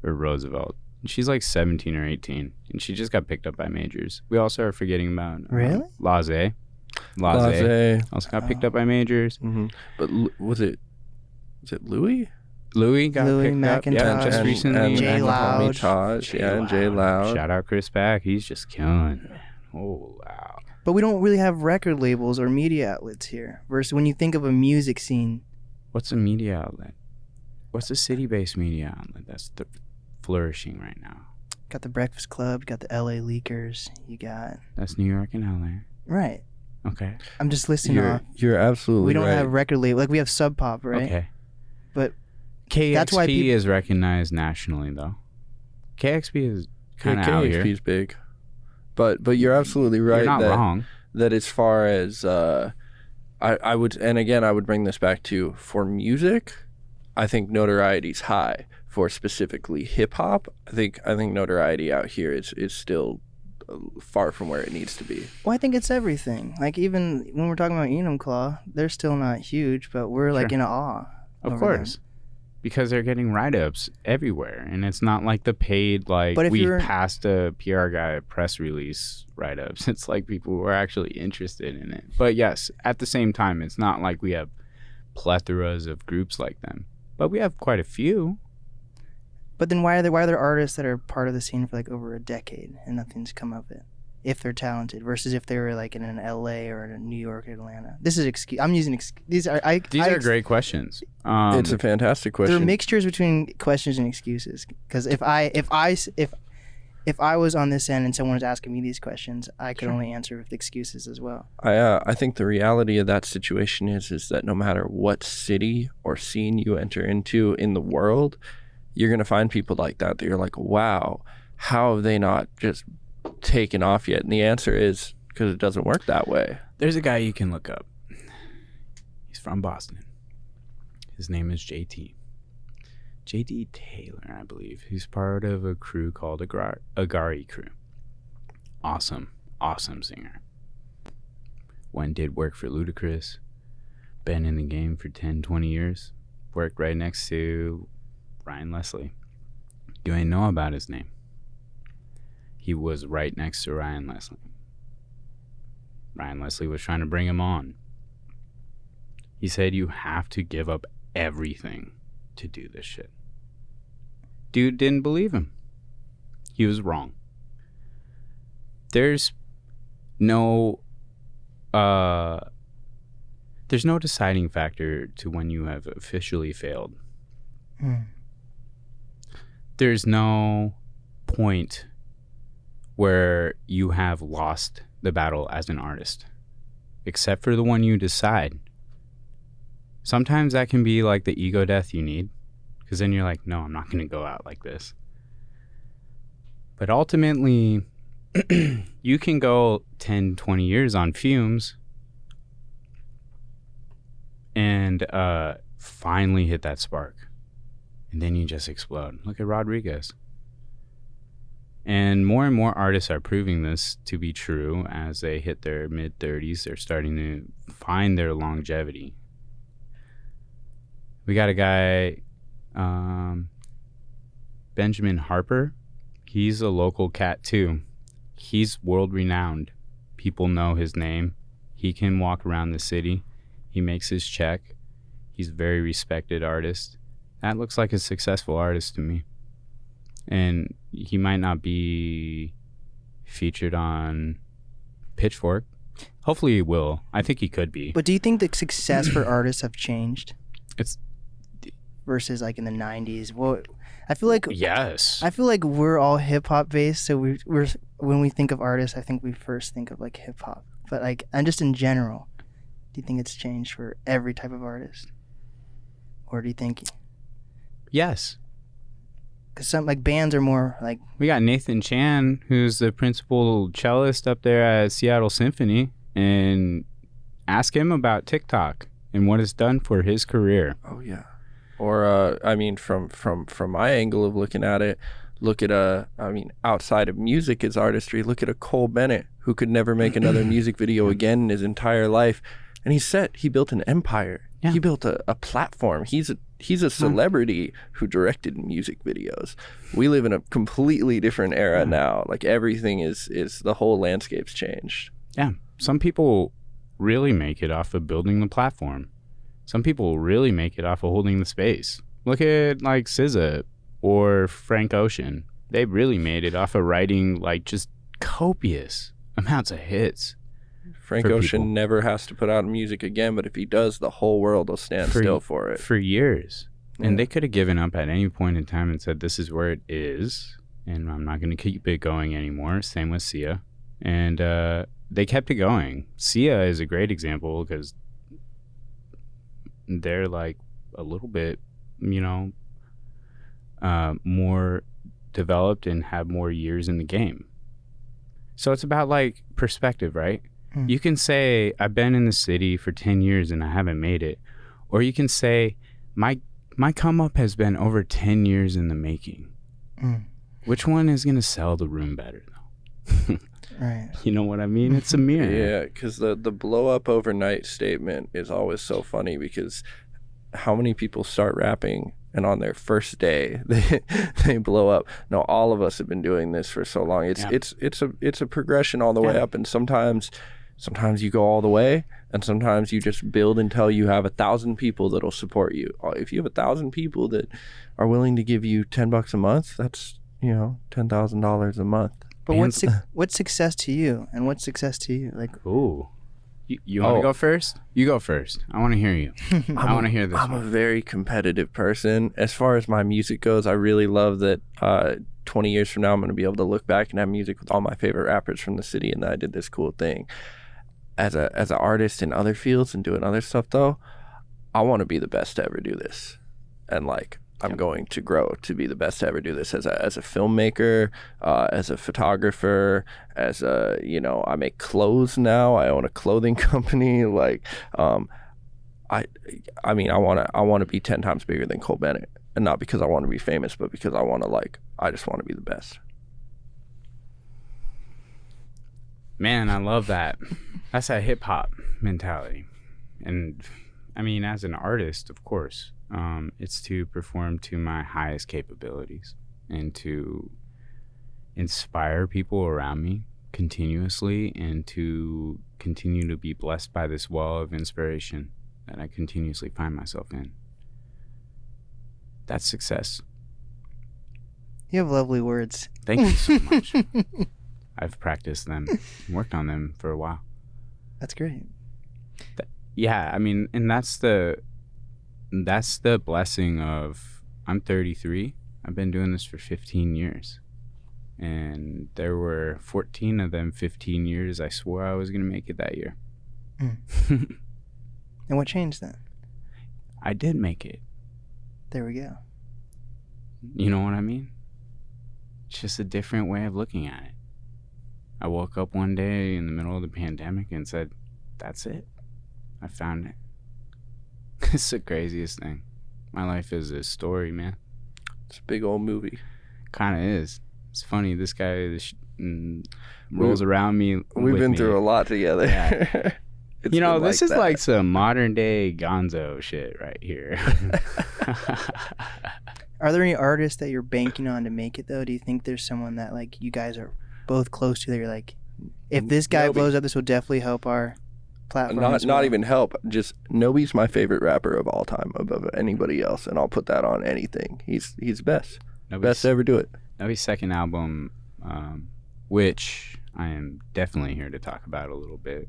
or Roosevelt. She's like 17 or 18, and she just got picked up by majors. We also are forgetting about really? Laze. Also got picked up by majors. Mm-hmm. But was it Louis? Louis got picked McIntosh, up. Yeah, just recently. and J Loud. J Loud. Shout out Chris Pack. He's just killing. Oh, wow. But we don't really have record labels or media outlets here. Versus when you think of a music scene. What's a media outlet? What's a city-based media outlet that's flourishing right now? Got the Breakfast Club. Got the LA Leakers. You got. That's New York and LA. Right. Okay. I'm just listing off. You're absolutely right. We don't have record label. Like we have Sub Pop, right? Okay. But KXP that's why is recognized nationally, though. KXP is kind of out here. KXP is big, but you're absolutely right. You're not wrong. That as far as I would, and again I would bring this back to, for music, I think notoriety's high. For specifically hip hop, I think notoriety out here is still far from where it needs to be. Well, I think it's everything. Like even when we're talking about Enumclaw, they're still not huge, but we're like in awe. Of course. Because they're getting write-ups everywhere, and it's not like the paid, like, we passed a PR guy a press release write-ups. It's like people who are actually interested in it. But yes, at the same time, it's not like we have plethoras of groups like them, but we have quite a few. But then why are there artists that are part of the scene for like over a decade and nothing's come of it? If they're talented, versus if they were like in an LA or in a New York or Atlanta. This is I'm using these are great questions. It's a fantastic question. They're mixtures between questions and excuses. Because if I was on this end and someone was asking me these questions, I could only answer with excuses as well. I think the reality of that situation is that no matter what city or scene you enter into in the world, you're gonna find people like that you're like, wow, how have they not just taken off yet? And the answer is because it doesn't work that way. There's a guy you can look up. He's from Boston. His name is JD Taylor, I believe. He's part of a crew called Agari Crew. Awesome singer. Did work for Ludacris. Been in the game for 10-20 years. Worked right next to Ryan Leslie. You ain't know about his name. He was right next to Ryan Leslie. Ryan Leslie was trying to bring him on. He said, you have to give up everything to do this shit. Dude didn't believe him. He was wrong. There's no deciding factor to when you have officially failed. There's no point where you have lost the battle as an artist, except for the one you decide. Sometimes that can be like the ego death you need, because then you're like, no, I'm not going to go out like this. But ultimately, you can go 10, 20 years on fumes and finally hit that spark. And then you just explode. Look at Rodriguez. And more artists are proving this to be true as they hit their mid-30s. They're starting to find their longevity. We got a guy, Benjamin Harper. He's a local cat too. He's world-renowned. People know his name. He can walk around the city. He makes his check. He's a very respected artist. That looks like a successful artist to me. And he might not be featured on Pitchfork. Hopefully he will. I think he could be. But do you think the success for artists have changed? It's versus like in the 90s. Well, I feel like yes. I feel like we're all hip hop based, so we're when we think of artists, I think we first think of like hip hop. But like, and just in general, do you think it's changed for every type of artist? Or do you think yes. Because some like bands are more like... We got Nathan Chan, who's the principal cellist up there at Seattle Symphony, and ask him about TikTok and what it's done for his career. Oh yeah. Or I mean, from my angle of looking at it, look at outside of music as artistry, look at a Cole Bennett who could never make another music video again in his entire life, and he built an empire. Yeah. He built a platform. He's a celebrity who directed music videos. We live in a completely different era now. Like everything is the whole landscape's changed. Yeah. Some people really make it off of building the platform. Some people really make it off of holding the space. Look at like SZA or Frank Ocean. They really made it off of writing like just copious amounts of hits. Frank Ocean never has to put out music again, but if he does, the whole world will stand still for it. For years. Yeah. And they could have given up at any point in time and said, this is where it is, and I'm not going to keep it going anymore. Same with Sia. And they kept it going. Sia is a great example because they're like a little bit, more developed and have more years in the game. So it's about like perspective, right? You can say, I've been in the city for 10 years and I haven't made it. Or you can say, my come up has been over 10 years in the making. Which one is going to sell the room better, though? Right. You know what I mean? It's a mirror. Yeah, because the blow up overnight statement is always so funny because how many people start rapping and on their first day they blow up? No, all of us have been doing this for so long. It's a progression all the way up, and sometimes you go all the way, and sometimes you just build until you have 1,000 people that'll support you. If you have 1,000 people that are willing to give you $10 a month, that's $10,000 a month. But what's success to you, and what's success to you? Like, ooh, you want to go first? You go first. I want to hear you. I want to hear this. I'm a very competitive person. As far as my music goes, I really love that 20 years from now, I'm going to be able to look back and have music with all my favorite rappers from the city, and that I did this cool thing. As an artist in other fields and doing other stuff, though, I want to be the best to ever do this, and like I'm going to grow to be the best to ever do this as a filmmaker, as a photographer, as a I make clothes now. I own a clothing company. Like, I want to be 10 times bigger than Cole Bennett, and not because I want to be famous, but because I just want to be the best. Man, I love that. That's that hip hop mentality. And I mean, as an artist, of course, it's to perform to my highest capabilities and to inspire people around me continuously and to continue to be blessed by this well of inspiration that I continuously find myself in. That's success. You have lovely words. Thank you so much. I've practiced them, worked on them for a while. That's great. Yeah, I mean, and that's the blessing of I'm 33. I've been doing this for 15 years. And there were 14 of them 15 years I swore I was going to make it that year. And what changed then? I did make it. There we go. You know what I mean? It's just a different way of looking at it. I woke up one day in the middle of the pandemic and said, that's it. I found it. It's the craziest thing. My life is a story, man. It's a big old movie. Kind of is. It's funny. This guy rolls around me. We've been through a lot together. Yeah. You know, this is that. like some modern day Gonzo shit right here. Are there any artists that you're banking on to make it, though? Do you think there's someone that, like, you guys are both close to that you're like, if this guy blows up, this will definitely help our platform? Not even help. Just Nobi's my favorite rapper of all time above anybody else, and I'll put that on anything. He's best. Best to ever do it. Nobi's second album, which I am definitely here to talk about a little bit,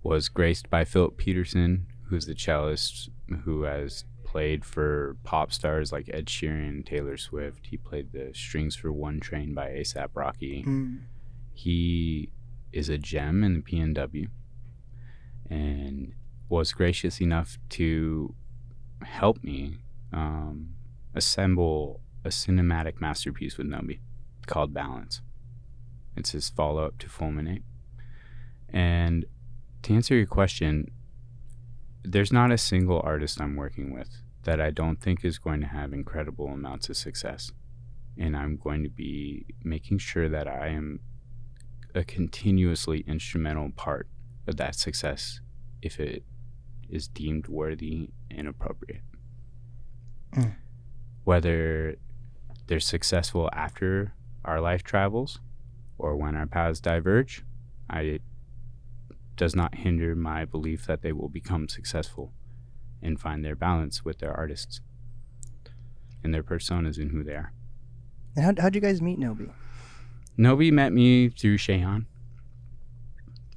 was graced by Philip Peterson, who's the cellist who has played for pop stars like Ed Sheeran, Taylor Swift. He played the strings for One Train by A$AP Rocky. He is a gem in the PNW and was gracious enough to help me assemble a cinematic masterpiece with Nobi called Balance. It's his follow-up to Fulminate. And to answer your question, there's not a single artist I'm working with that I don't think is going to have incredible amounts of success. And I'm going to be making sure that I am a continuously instrumental part of that success if it is deemed worthy and appropriate. Whether they're successful after our life travels or when our paths diverge, it does not hinder my belief that they will become successful and find their balance with their artists and their personas and who they are. And how'd you guys meet Nobi? Nobi met me through Shehan.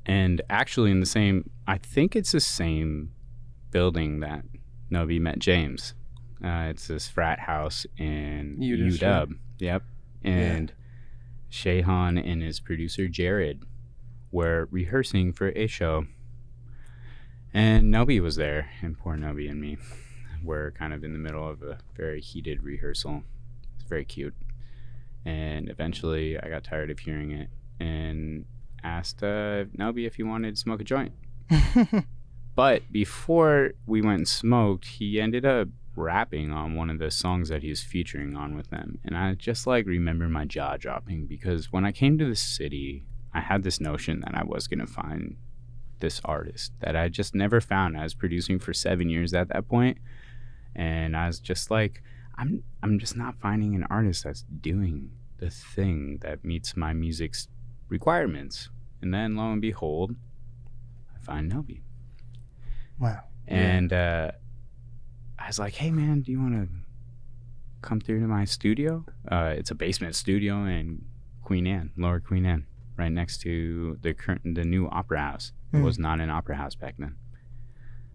And actually in the same, I think it's the same building that Nobi met James. It's this frat house in UW. Yep. And Shehan and his producer Jared were rehearsing for a show. And Nobi was there, and poor Nobi and me were kind of in the middle of a very heated rehearsal. It's very cute. And eventually I got tired of hearing it and asked Nobi if he wanted to smoke a joint. But before we went and smoked, he ended up rapping on one of the songs that he was featuring on with them. And I just remember my jaw dropping, because when I came to the city, I had this notion that I was going to find this artist that I just never found. I was producing for 7 years at that point, and I was just like, I'm just not finding an artist that's doing the thing that meets my music's requirements. And then lo and behold, I find Nobi. Wow. And I was like, hey man, do you want to come through to my studio? It's a basement studio in Queen Anne, Lower Queen Anne, right next to the new opera house. It was not an opera house back then.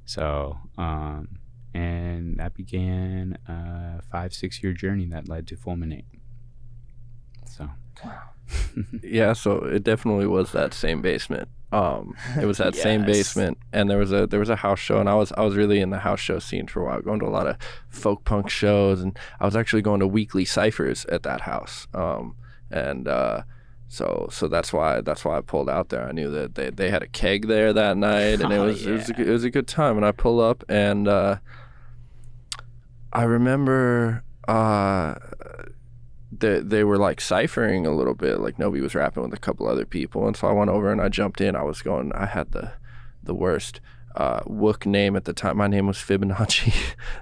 So, and that began a 5-6 year journey that led to Fulminate. So, wow. Yeah, so it definitely was that same basement. It was that same basement, and there was a house show, and I was really in the house show scene for a while, going to a lot of folk punk shows, and I was actually going to weekly ciphers at that house. So that's why I pulled out there. I knew that they had a keg there that night, and it was a good time. And I pull up, and I remember they were like ciphering a little bit, like Nobi was rapping with a couple other people, and so I went over and I jumped in. I had the worst Wook name at the time. My name was Fibonacci.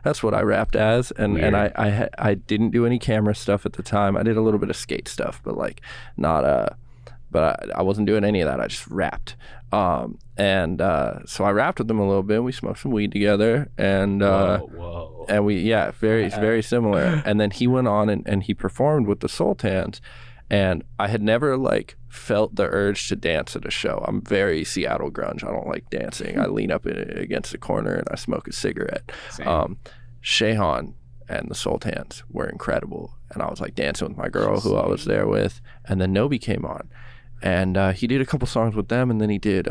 That's what I rapped as, and I didn't do any camera stuff at the time. I did a little bit of skate stuff, but I wasn't doing any of that. I just rapped. So I rapped with them a little bit. We smoked some weed together, and and we very similar. And then he went on and he performed with the Sultans, and I had never felt the urge to dance at a show. I'm very Seattle grunge. I don't like dancing. I lean up against the corner and I smoke a cigarette. Shehan and the Sultans were incredible. And I was like dancing with my girl who I was there with. And then Nobi came on. And he did a couple songs with them. And then he did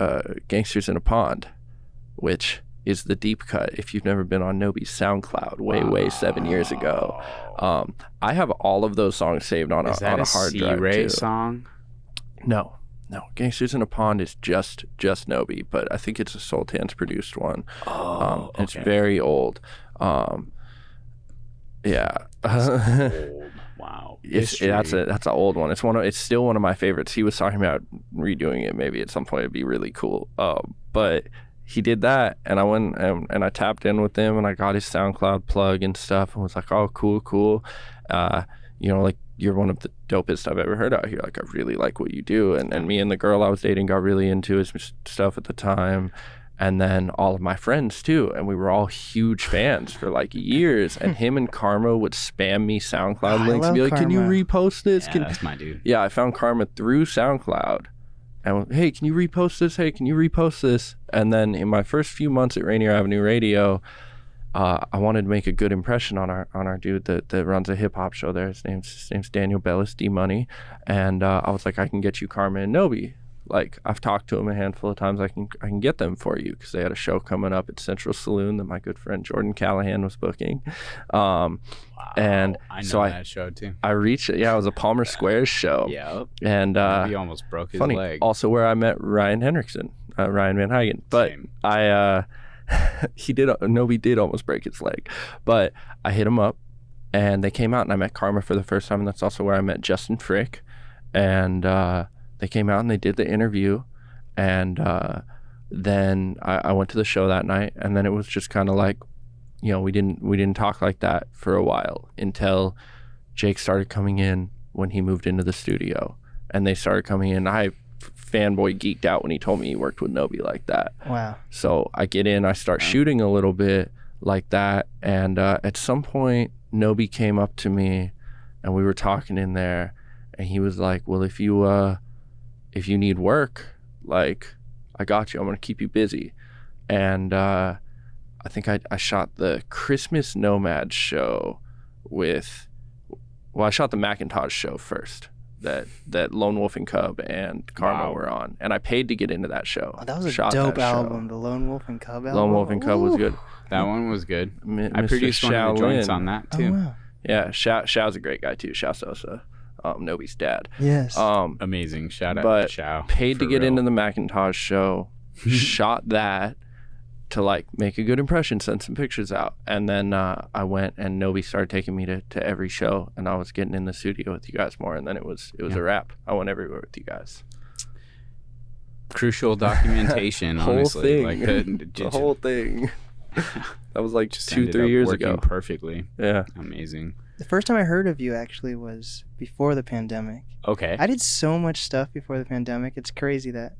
Gangsters in a Pond, which is the deep cut if you've never been on Nobi's SoundCloud way 7 years ago. I have all of those songs saved on a hard drive C-Ray too. song? No, Gangsters in a Pond is just Nobi, but I think it's a Sultans produced one. Okay. It's very old. Yeah. Old. Wow. That's an old one. It's still one of my favorites. He was talking about redoing it maybe at some point. It'd be really cool. But he did that, and I went and I tapped in with him, and I got his SoundCloud plug and stuff, and was like, oh, cool. Like, you're one of the dopest I've ever heard out here. Like, I really like what you do. And me and the girl I was dating got really into his stuff at the time. And then all of my friends too. And we were all huge fans for like years. And him and Karma would spam me SoundCloud links and be like, can you repost this? Yeah, that's my dude. Yeah, I found Karma through SoundCloud. And hey, can you repost this? Hey, can you repost this? And then in my first few months at Rainier Avenue Radio, I wanted to make a good impression on our dude that runs a hip hop show there. His name's Daniel Bellis, D Money, and I was like, I can get you Karma and Nobi. Like, I've talked to him a handful of times. I can get them for you, because they had a show coming up at Central Saloon that my good friend Jordan Callahan was booking. Wow. And I know so that show too. I reached it. Yeah, it was a Palmer Squares show. Yeah. And he almost broke his funny, leg. also where I met Ryan Henriksen, Ryan Van Hagen. But Same. Nobi did almost break his leg, but I hit him up, and they came out, and I met Karma for the first time, and that's also where I met Justin Frick, and they came out and they did the interview, and then I went to the show that night, and then it was just kind of like, we didn't talk like that for a while until Jake started coming in when he moved into the studio, and they started coming in. I fanboy geeked out when he told me he worked with Nobi like that. Wow. So I get in, I start shooting a little bit like that, and at some point Nobi came up to me, and we were talking in there, and he was like, well, if you need work, like, I got you. I'm gonna keep you busy. And I think I shot the Christmas Nomad show I shot the Macintosh show first, that Lone Wolf and Cub and Karma were on, and I paid to get into that show. Oh, that was a dope album, the Lone Wolf and Cub album. Lone Wolf and Cub was good. That one was good. I Mr. produced one of the joints Shaolin. on that too. Oh, wow. Yeah, Shao's a great guy too. Shao Sosa, Nobi's dad. Yes. Amazing. Shout out But to Shao. paid to for get real. into the Macintosh show, shot that to like make a good impression, send some pictures out, and then I went, and Nobi started taking me to every show, and I was getting in the studio with you guys more, and then it was a wrap. I went everywhere with you guys. Crucial documentation, Whole honestly. thing. Like The whole thing. That was like just 2-3 ended up years working ago. perfectly. Yeah. Amazing. The first time I heard of you actually was before the pandemic. Okay. I did so much stuff before the pandemic. It's crazy that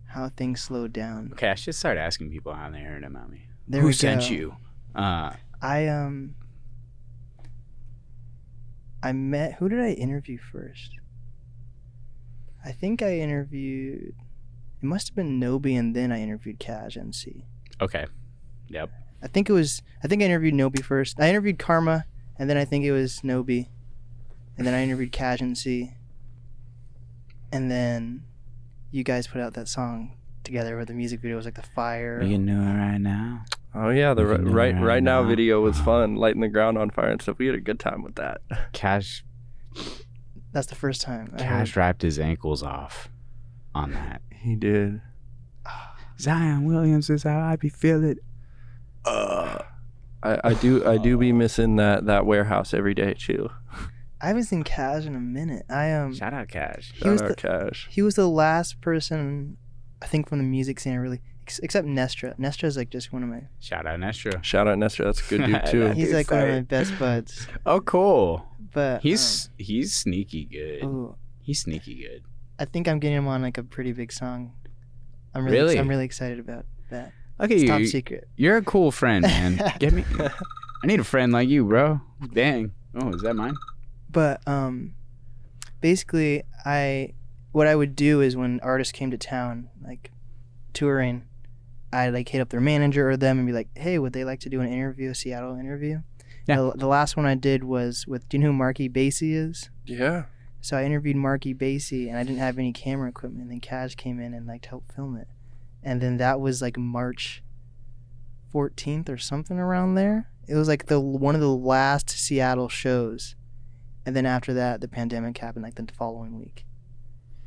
how things slowed down. Okay, I should start asking people how they heard about me. There Who we sent go. you? I met, who did I interview first? I think I interviewed, it must have been Nobi, and then I interviewed Cash NC. Okay. Yep. I think I interviewed Nobi first. I interviewed Karma, and then I think it was Nobi, and then I interviewed Cash NC, and then you guys put out that song together where the music video was like the fire. We can do it right now. Oh yeah, the We can do it right now now. video was fun, lighting the ground on fire and stuff. We had a good time with that. Cash That's the first time I heard. wrapped his ankles off on that. He did. Zion Williams is how I be feeling. I do be missing that warehouse every day too. I haven't seen Cash in a minute. Shout out Cash. He was Shout out the- Cash. He was the last person, I think, from the music scene I really, except Nestra. Nestra is like just one of my. Shout out Nestra. Shout out Nestor. That's a good dude too. He's Dude's like one of my tight. best buds. Oh, cool. But He's sneaky good. ooh, He's sneaky good. I think I'm getting him on like a pretty big song. I'm really excited about that. Look at It's you. top secret. You're a cool friend, man. Get me. I need a friend like you, bro. Dang. Oh, is that mine? But basically, what I would do is when artists came to town, like touring, I'd like hit up their manager or them and be like, hey, would they like to do an interview, a Seattle interview? Yeah. The last one I did was with, do you know who Marky Basie is? Yeah. So I interviewed Marky Basie, and I didn't have any camera equipment, and then Cash came in and helped film it. And then that was March 14th or something around there. It was one of the last Seattle shows. And then after that, the pandemic happened the following week.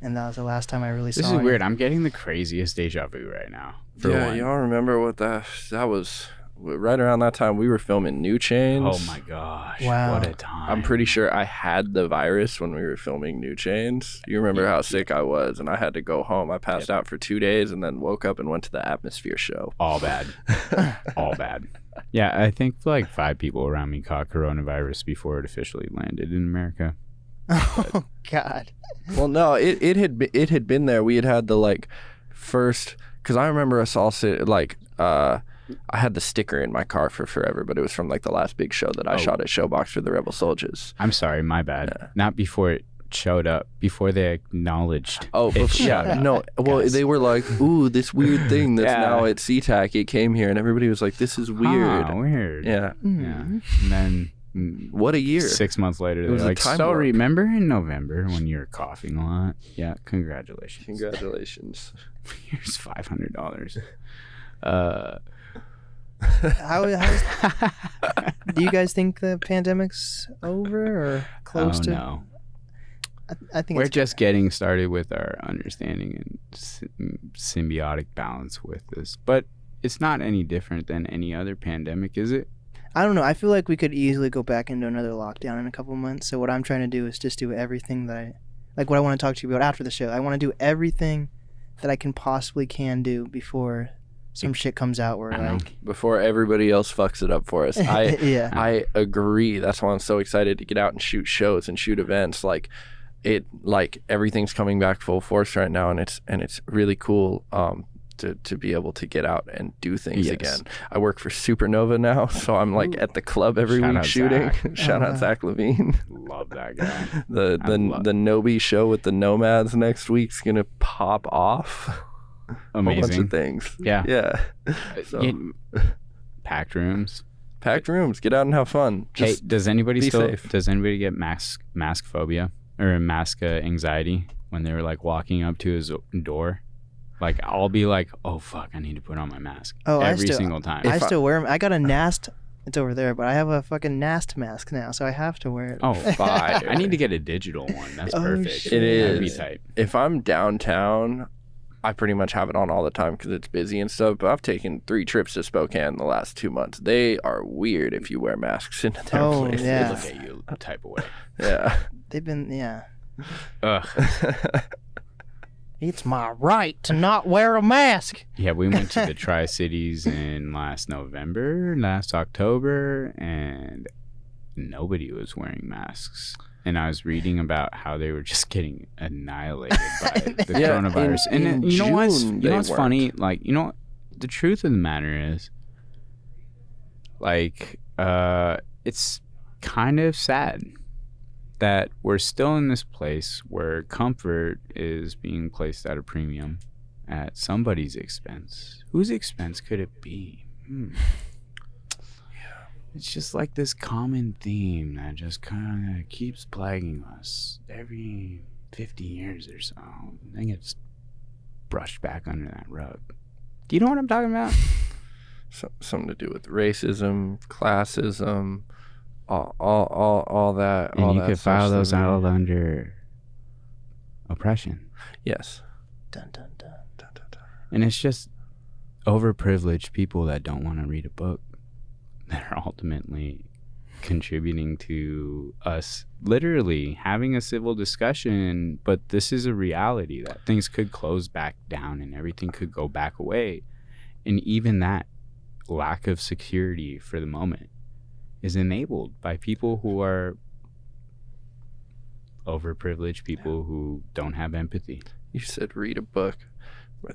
And that was the last time I really saw it. This is weird. I'm getting the craziest deja vu right now. Yeah, y'all remember what that was? Right around that time, we were filming New Chains. Oh my gosh. Wow. What a time. I'm pretty sure I had the virus when we were filming New Chains. You remember how sick I was, and I had to go home. I passed out for 2 days and then woke up and went to the Atmosphere show. All bad. All bad. Yeah, I think 5 people around me caught coronavirus before it officially landed in America. Oh, God. Well, no, it had been there. We had the first, because I remember us all I had the sticker in my car for forever, but it was from the last big show that I shot at Showbox for the Rebel Soldiers. I'm sorry, my bad. Yeah. Not before it showed up, before they acknowledged it showed up. No, well, guys. they were like, ooh, this weird thing that's now at SeaTac, it came here, and everybody was like, this is weird. Huh, weird. Yeah. Yeah. And then What a year. 6 months later, was they're a like, time so warp. remember in November when you were coughing a lot? Yeah, congratulations. Congratulations. Here's $500. Do you guys think the pandemic's over or close to? No. I think We're it's just getting started with our understanding and symbiotic balance with this. But it's not any different than any other pandemic, is it? I don't know. I feel like we could easily go back into another lockdown in a couple months. So what I'm trying to do is just do everything that what I want to talk to you about after the show. I want to do everything that I possibly can do before some shit comes out where Before everybody else fucks it up for us. yeah. I agree. That's why I'm so excited to get out and shoot shows and shoot events. Everything's coming back full force right now, and it's really cool to be able to get out and do things again. I work for Supernova now, so I'm at the club every week shooting. Shout out Zach Levine. Love that guy. The Nobi show with the Nomads next week's gonna pop off. Amazing. A bunch of things. Yeah. So. Packed rooms. Packed rooms. Get out and have fun. Just does anybody safe. Does anybody get mask phobia or mask anxiety when they're walking up to his door? I'll be like, oh fuck, I need to put on my mask every single time. I still wear them. I got a NAST. It's over there, but I have a fucking NAST mask now, so I have to wear it. Oh, fine. I need to get a digital one. That's perfect. Shit. It That'd be is. tight. If I'm downtown, I pretty much have it on all the time because it's busy and stuff. But I've taken 3 trips to Spokane the last 2 months. They are weird if you wear masks into their places. Yeah. They look at you type of way. Yeah. They've been, yeah. Ugh. It's my right to not wear a mask. Yeah, we went to the Tri-Cities in last October, and nobody was wearing masks. And I was reading about how they were just getting annihilated by the coronavirus. And you know what's funny? The truth of the matter is, it's kind of sad that we're still in this place where comfort is being placed at a premium at somebody's expense. Whose expense could it be? It's just this common theme that just kind of keeps plaguing us every 50 years or so. Then gets brushed back under that rug. Do you know what I'm talking about? Something to do with racism, classism, all that. And all you that could file stuff those that we- out under oppression. Yes. Dun, dun, dun. Dun, dun, dun. And it's just overprivileged people that don't want to read a book that are ultimately contributing to us literally having a civil discussion. But this is a reality that things could close back down and everything could go back away. And even that lack of security for the moment is enabled by people who are overprivileged, people who don't have empathy. You said read a book.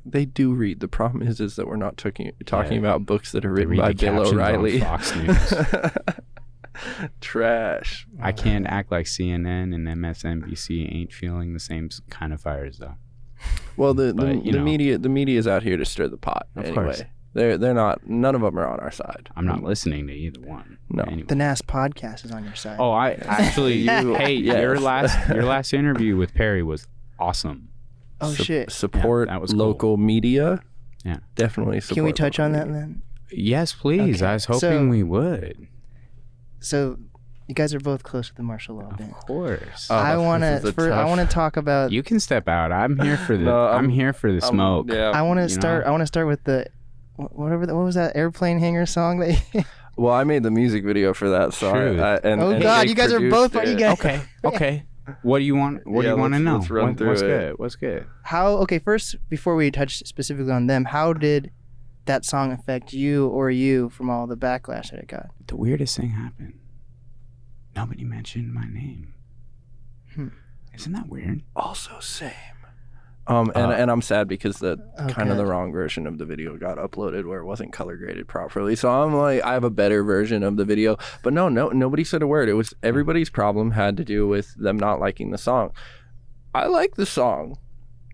They do read. The problem is that we're not talking about books that are written by Bill O'Reilly. Fox News. Trash. I can't act like CNN and MSNBC ain't feeling the same kind of fires though. Well, the But, media is out here to stir the pot Of anyway. course. They're not. None of them are on our side. I'm not listening to either one. No. Anyway. The NAST podcast is on your side. Oh, I actually. Your last interview with Perry was awesome. Oh shit! Support that was local media. Yeah, definitely. Support Can we touch on that media. then? Yes, please. Okay. I was hoping we would. So, you guys are both close with the martial law bit. Of course. I want to talk about. You can step out. I'm here for the. No, I'm here for the smoke. Yeah. I want to start. I want to start with the. What was that airplane hanger song that? Well, I made the music video for that song. True. And God, you guys are both. You guys. Okay. What do you want? What do you want to know? Let's run through it. What's good? How? Okay, first, before we touch specifically on them, how did that song affect you from all the backlash that it got? The weirdest thing happened. Nobody mentioned my name. Isn't that weird? Also same. And I'm sad because the kind of the wrong version of the video got uploaded where it wasn't color graded properly. So I'm like, I have a better version of the video. But no, nobody said a word. It was everybody's problem had to do with them not liking the song. I like the song.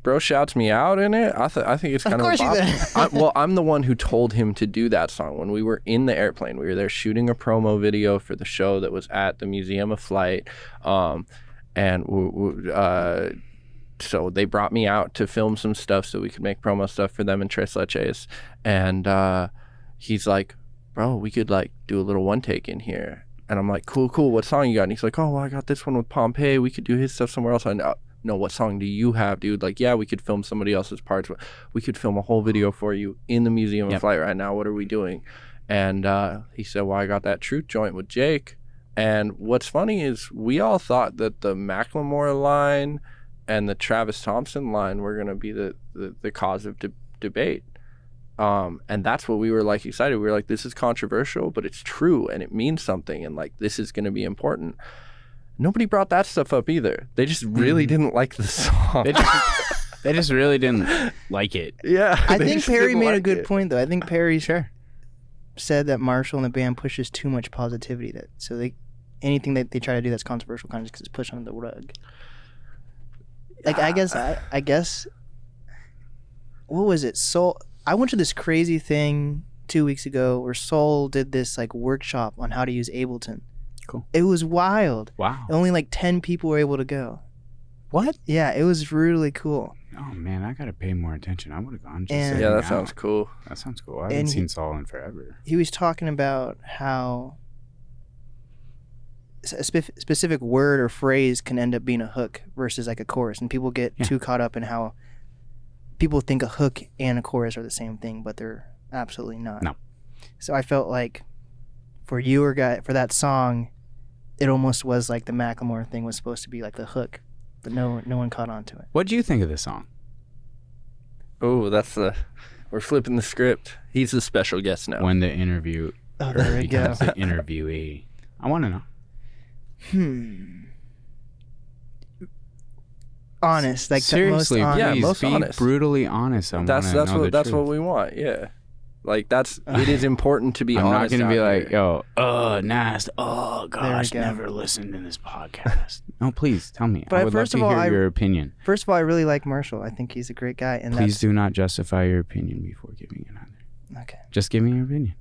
Bro shouts me out in it. I think it's kind of. Of course you did. Well, I'm the one who told him to do that song when we were in the airplane. We were there shooting a promo video for the show that was at the Museum of Flight, so they brought me out to film some stuff so we could make promo stuff for them and Tres Leches. And he's like, bro, we could like do a little one take in here. And I'm like, cool. What song you got? And he's like, oh, well, I got this one with Pompeii. We could do his stuff somewhere else. I know. No, what song do you have, dude? Like, yeah, we could film somebody else's parts. We could film a whole video for you in the Museum of Flight right now. What are we doing? And he said, well, I got that Truth joint with Jake. And what's funny is we all thought that the Macklemore line and the Travis Thompson line were going to be the cause of debate. And that's what we were like excited. We were like, this is controversial, but it's true and it means something. And like, this is going to be important. Nobody brought that stuff up either. They just really didn't like the song. They just really didn't like it. Yeah. I think Perry made a good point, though. I think Perry said that Marshall and the band pushes too much positivity. Anything that they try to do that's controversial kind of just gets pushed under the rug. Like, I guess, what was it? Soul. I went to this crazy thing 2 weeks ago where Soul did this like workshop on how to use Ableton. Cool. It was wild. Wow. Only like 10 people were able to go. What? Yeah, it was really cool. Oh man, I gotta pay more attention. I would have gone. Yeah, that sounds cool. That sounds cool. I haven't seen Saul in forever. He was talking about how a specific word or phrase can end up being a hook versus like a chorus, and people get too caught up in how people think a hook and a chorus are the same thing, but they're absolutely not. No. So I felt like for that song, it almost was like the Macklemore thing was supposed to be like the hook, but no one caught on to it. What do you think of this song? Oh, we're flipping the script. He's the special guest now. When the interview becomes the interviewee. I want to know. Honest, like seriously, the most honest. Yeah, most be honest. Brutally honest. That's what we want. Yeah, like it is important to be I'm honest. I'm not gonna be here. like, yo, NAST. Oh gosh, never listened to this podcast. No, please tell me. But I would love to hear your opinion. First of all, I really like Marshall. I think he's a great guy. And please do not justify your opinion before giving another. Okay. Just give me your opinion.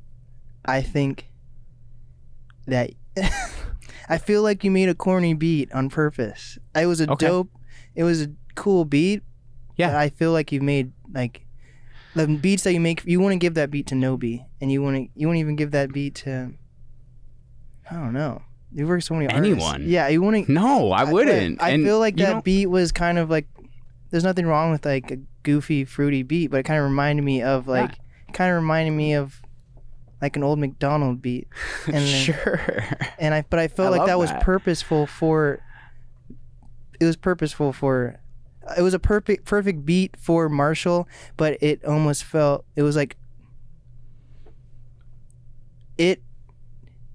I think that I feel like you made a corny beat on purpose. It was it was a cool beat. Yeah. I feel like you made like the beats that you make. You want to give that beat to Nobi, and you won't even give that beat to. I don't know. You work so many anyone. Artists. Yeah, you want to. No, I wouldn't. I feel like that beat was kind of like. There's nothing wrong with like a goofy, fruity beat, but it kind of reminded me of like. Like an old McDonald beat. And then, sure. And I felt like that was purposeful for. It was purposeful for. It was a perfect beat for Marshall, but it almost felt it was like. It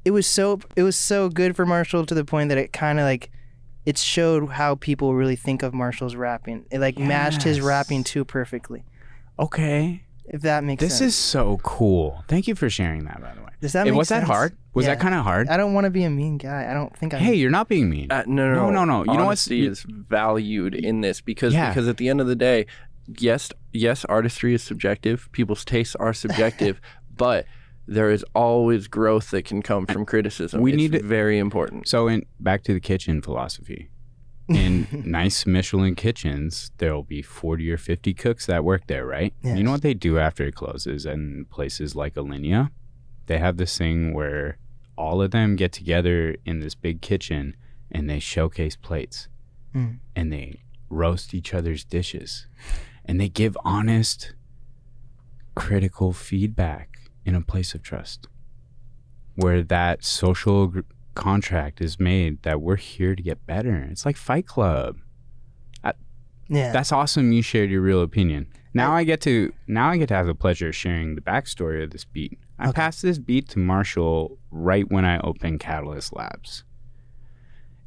was so good for Marshall to the point that it kind of like, it showed how people really think of Marshall's rapping. It like matched his rapping too perfectly. Okay. If that makes sense. This is so cool. Thank you for sharing that, by the way. Does that make sense? Was that hard? Was that kind of hard? I don't want to be a mean guy. I don't think I... Hey, you're not being mean. No. You know what? Honesty is valued in this because at the end of the day, yes, yes, artistry is subjective. People's tastes are subjective, but there is always growth that can come from criticism. It's very important. So back to the kitchen philosophy. In nice Michelin kitchens, there'll be 40 or 50 cooks that work there, right? Yes. You know what they do after it closes? And places like Alinea, they have this thing where all of them get together in this big kitchen and they showcase plates and they roast each other's dishes and they give honest, critical feedback in a place of trust where that social contract is made that we're here to get better. It's like Fight Club. That's awesome. You shared your real opinion. Now I get to have the pleasure of sharing the backstory of this beat. I passed this beat to Marshall right when I opened Catalyst Labs.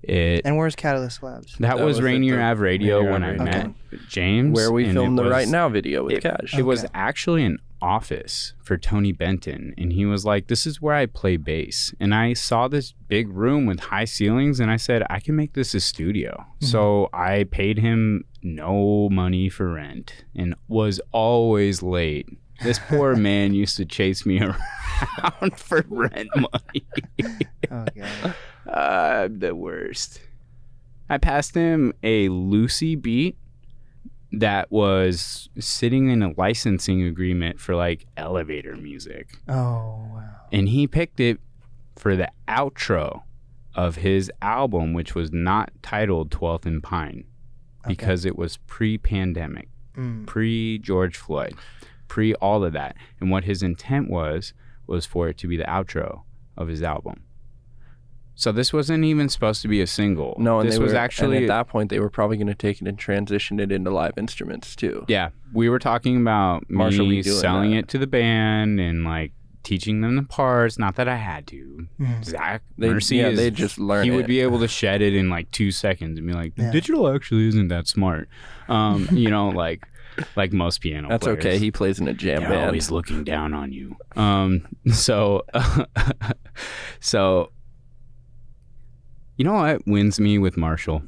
And where's Catalyst Labs? That was Rainier Ave Radio when I met James. Where we filmed the Right Now video with Cash. It was actually an office for Tony Benton, and he was like, this is where I play bass. And I saw this big room with high ceilings, and I said, I can make this a studio. So I paid him no money for rent and was always late. This poor man used to chase me around for rent money. Oh, God. I'm the worst. I passed him a Lucy beat that was sitting in a licensing agreement for like elevator music. Oh, wow. And he picked it for the outro of his album, which was not titled 12th and Pine because it was pre-pandemic, pre-George Floyd, pre all of that. And what his intent was for it to be the outro of his album. So this wasn't even supposed to be a single. No, and this was actually and at that point they were probably going to take it and transition it into live instruments too. Yeah, we were talking about me selling it to the band and like teaching them the parts. Not that I had to. Zach Mercy, they just learn. He would be able to shed it in like 2 seconds and be like, the digital actually isn't that smart. You know, like most piano players. That's okay. He plays in a jam band. Always looking down on you. So you know what wins me with Marshall?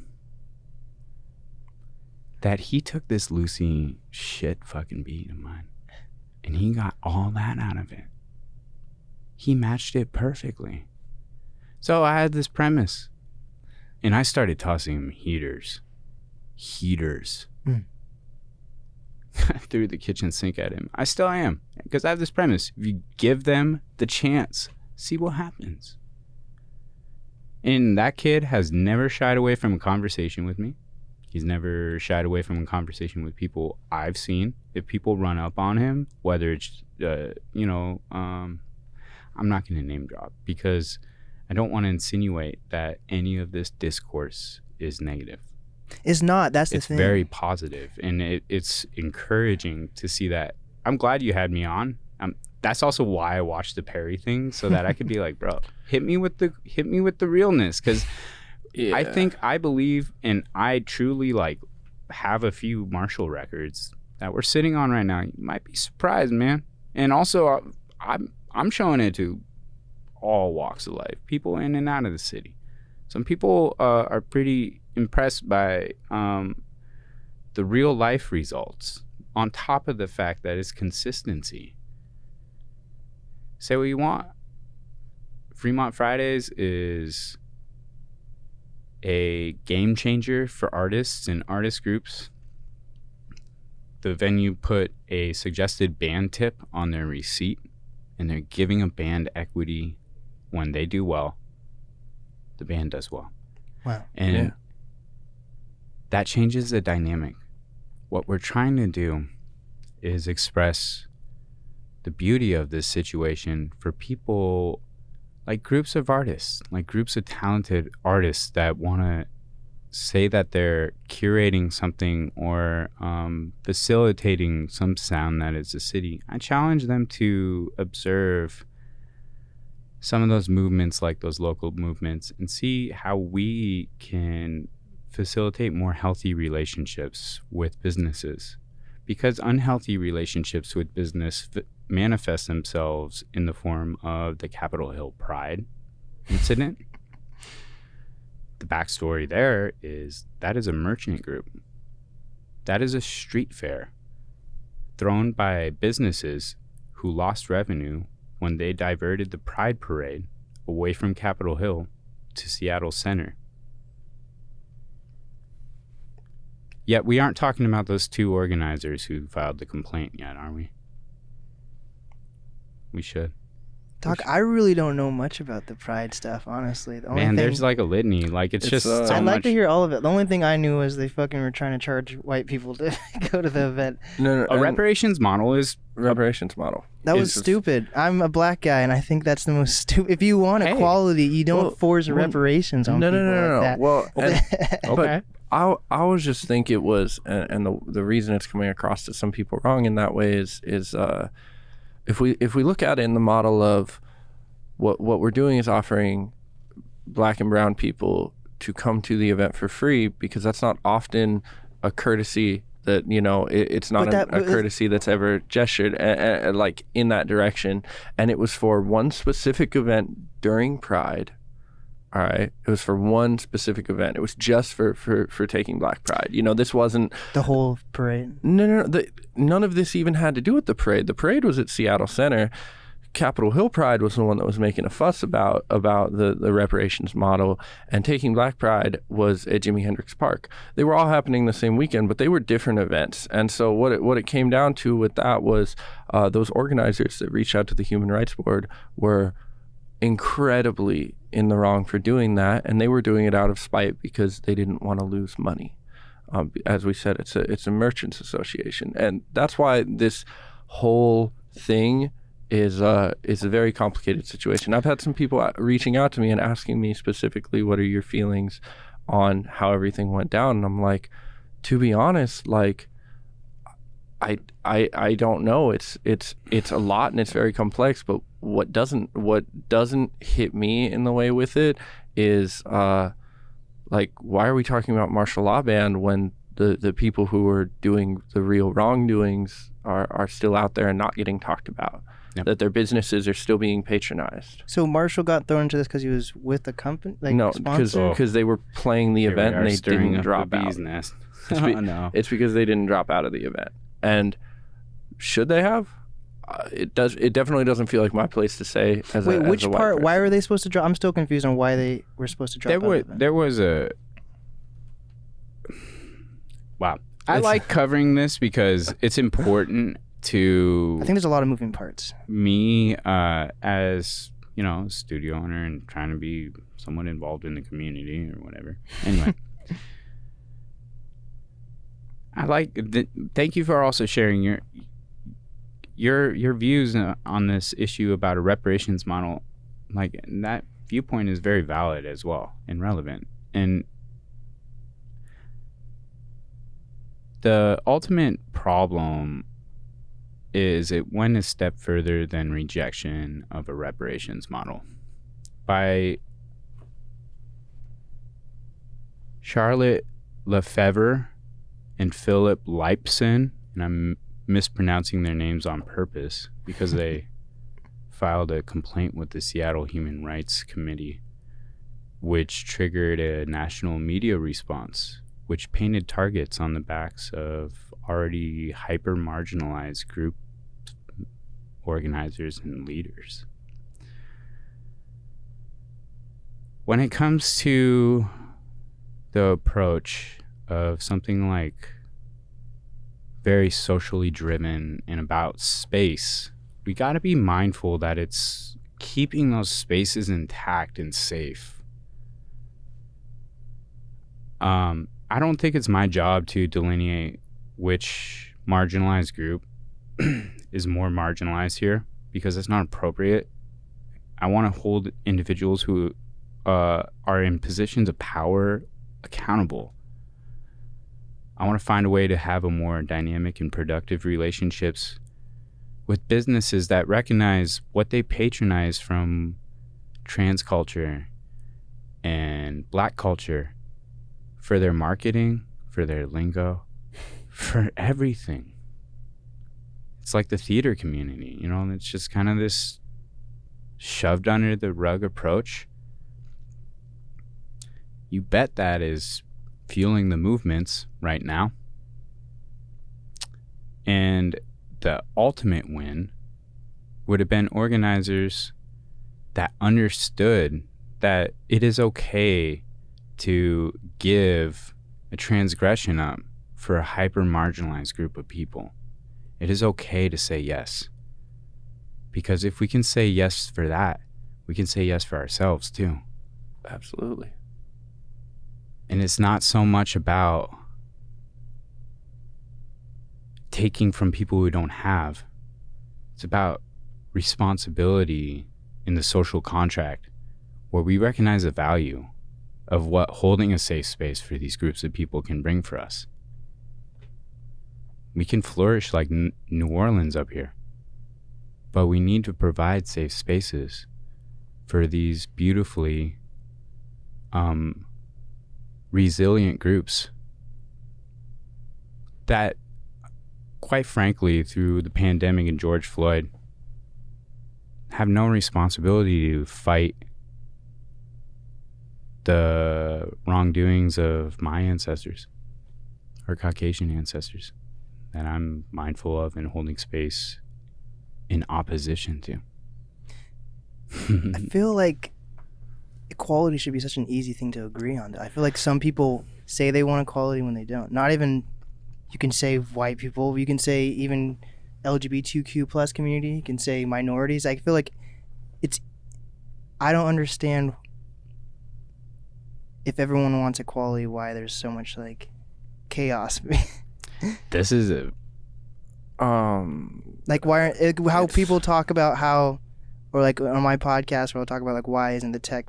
That he took this Lucy shit fucking beat of mine and he got all that out of it. He matched it perfectly. So I had this premise and I started tossing him heaters. Threw the kitchen sink at him. I still am, because I have this premise. If you give them the chance, see what happens. And that kid has never shied away from a conversation with me. He's never shied away from a conversation with people I've seen. If people run up on him, whether it's, I'm not going to name drop because I don't want to insinuate that any of this discourse is negative. It's not. That's the thing. It's very positive, and it's encouraging to see that. I'm glad you had me on. That's also why I watched the Perry thing, so that I could be like, bro, hit me with the realness, because I believe, and I truly like have a few Marshall records that we're sitting on right now. You might be surprised, man. And also, I'm showing it to all walks of life, people in and out of the city. Some people are pretty impressed by the real life results, on top of the fact that it's consistency. Say what you want. Fremont Fridays is a game changer for artists and artist groups. The venue put a suggested band tip on their receipt, and they're giving a band equity when they do well. The band does well. Wow. And that changes the dynamic. What we're trying to do is express the beauty of this situation for people, like groups of artists, like groups of talented artists that want to say that they're curating something or facilitating some sound that is a city. I challenge them to observe some of those movements, like those local movements, and see how we can facilitate more healthy relationships with businesses. Because unhealthy relationships with business manifest themselves in the form of the Capitol Hill Pride incident. The backstory there is that is a merchant group. That is a street fair. thrown by businesses who lost revenue when they diverted the Pride Parade away from Capitol Hill to Seattle Center. Yet we aren't talking about those 2 organizers who filed the complaint yet, are we? We should. Doc, I really don't know much about the Pride stuff, honestly. There's like a litany. Like it's just so I'd much. like to hear all of it. The only thing I knew was they fucking were trying to charge white people to go to the event. No, a reparations model is reparations model. That was stupid. I'm a black guy, and I think that's the most stupid. If you want equality, you don't force reparations on people like that. Well, okay. But I was just think it was, and the reason it's coming across to some people wrong in that way is if we look at it in the model of what we're doing is offering black and brown people to come to the event for free, because that's not often a courtesy that, you know, it's not a courtesy that's ever gestured like in that direction. And it was for one specific event during Pride. All right. It was for one specific event. It was just for taking Black Pride. You know, this wasn't the whole parade. No. None of this even had to do with the parade. The parade was at Seattle Center. Capitol Hill Pride was the one that was making a fuss about the reparations model, and taking Black Pride was at Jimi Hendrix Park. They were all happening the same weekend, but they were different events. And so what it came down to with that was those organizers that reached out to the Human Rights Board were incredibly in the wrong for doing that, and they were doing it out of spite because they didn't want to lose money. As we said, it's a merchants association, and that's why this whole thing is a very complicated situation. I've had some people reaching out to me and asking me specifically, what are your feelings on how everything went down? And I'm like, to be honest, like, I don't know. It's a lot and it's very complex, but what doesn't hit me in the way with it is like, why are we talking about martial law ban when the people who are doing the real wrongdoings are still out there and not getting talked about? Yep. That their businesses are still being patronized. So Marshall got thrown into this because he was with the company? Like, no, because they were playing the event and they didn't drop out. Nest. No. It's because they didn't drop out of the event. And should they have? It definitely doesn't feel like my place to say. Which part? Why were they supposed to drop? I'm still confused on why they were supposed to drop out. There was a. Wow. I like covering this because it's important to. I think there's a lot of moving parts. Me, as you know, studio owner and trying to be somewhat involved in the community or whatever. Anyway. Thank you for also sharing your views on this issue about a reparations model. Like, that viewpoint is very valid as well and relevant. And the ultimate problem is it went a step further than rejection of a reparations model. By Charlotte Lefevre and Philip Leipson, and I'm mispronouncing their names on purpose because they filed a complaint with the Seattle Human Rights Committee, which triggered a national media response, which painted targets on the backs of already hyper-marginalized group organizers and leaders. When it comes to the approach of something like very socially driven and about space, we got to be mindful that it's keeping those spaces intact and safe. I don't think it's my job to delineate which marginalized group is more marginalized here, because it's not appropriate. I want to hold individuals who are in positions of power accountable. I want to find a way to have a more dynamic and productive relationships with businesses that recognize what they patronize from trans culture and black culture for their marketing, for their lingo, for everything. It's like the theater community, you know, it's just kind of this shoved under the rug approach. You bet that is fueling the movements right now. And the ultimate win would have been organizers that understood that it is okay to give a transgression up for a hyper marginalized group of people. It is okay to say yes. Because if we can say yes for that, we can say yes for ourselves too. Absolutely. And it's not so much about taking from people who don't have. It's about responsibility in the social contract, where we recognize the value of what holding a safe space for these groups of people can bring for us. We can flourish like New Orleans up here, but we need to provide safe spaces for these beautifully resilient groups that, quite frankly, through the pandemic and George Floyd, have no responsibility to fight the wrongdoings of my ancestors or Caucasian ancestors that I'm mindful of and holding space in opposition to. I feel like equality should be such an easy thing to agree on. I feel like some people say they want equality when they don't. Not even, you can say white people, you can say even LGBTQ plus community, you can say minorities. I feel like I don't understand if everyone wants equality, why there's so much like chaos. This is a like why how people talk about how, or like on my podcast where I'll talk about like why isn't the tech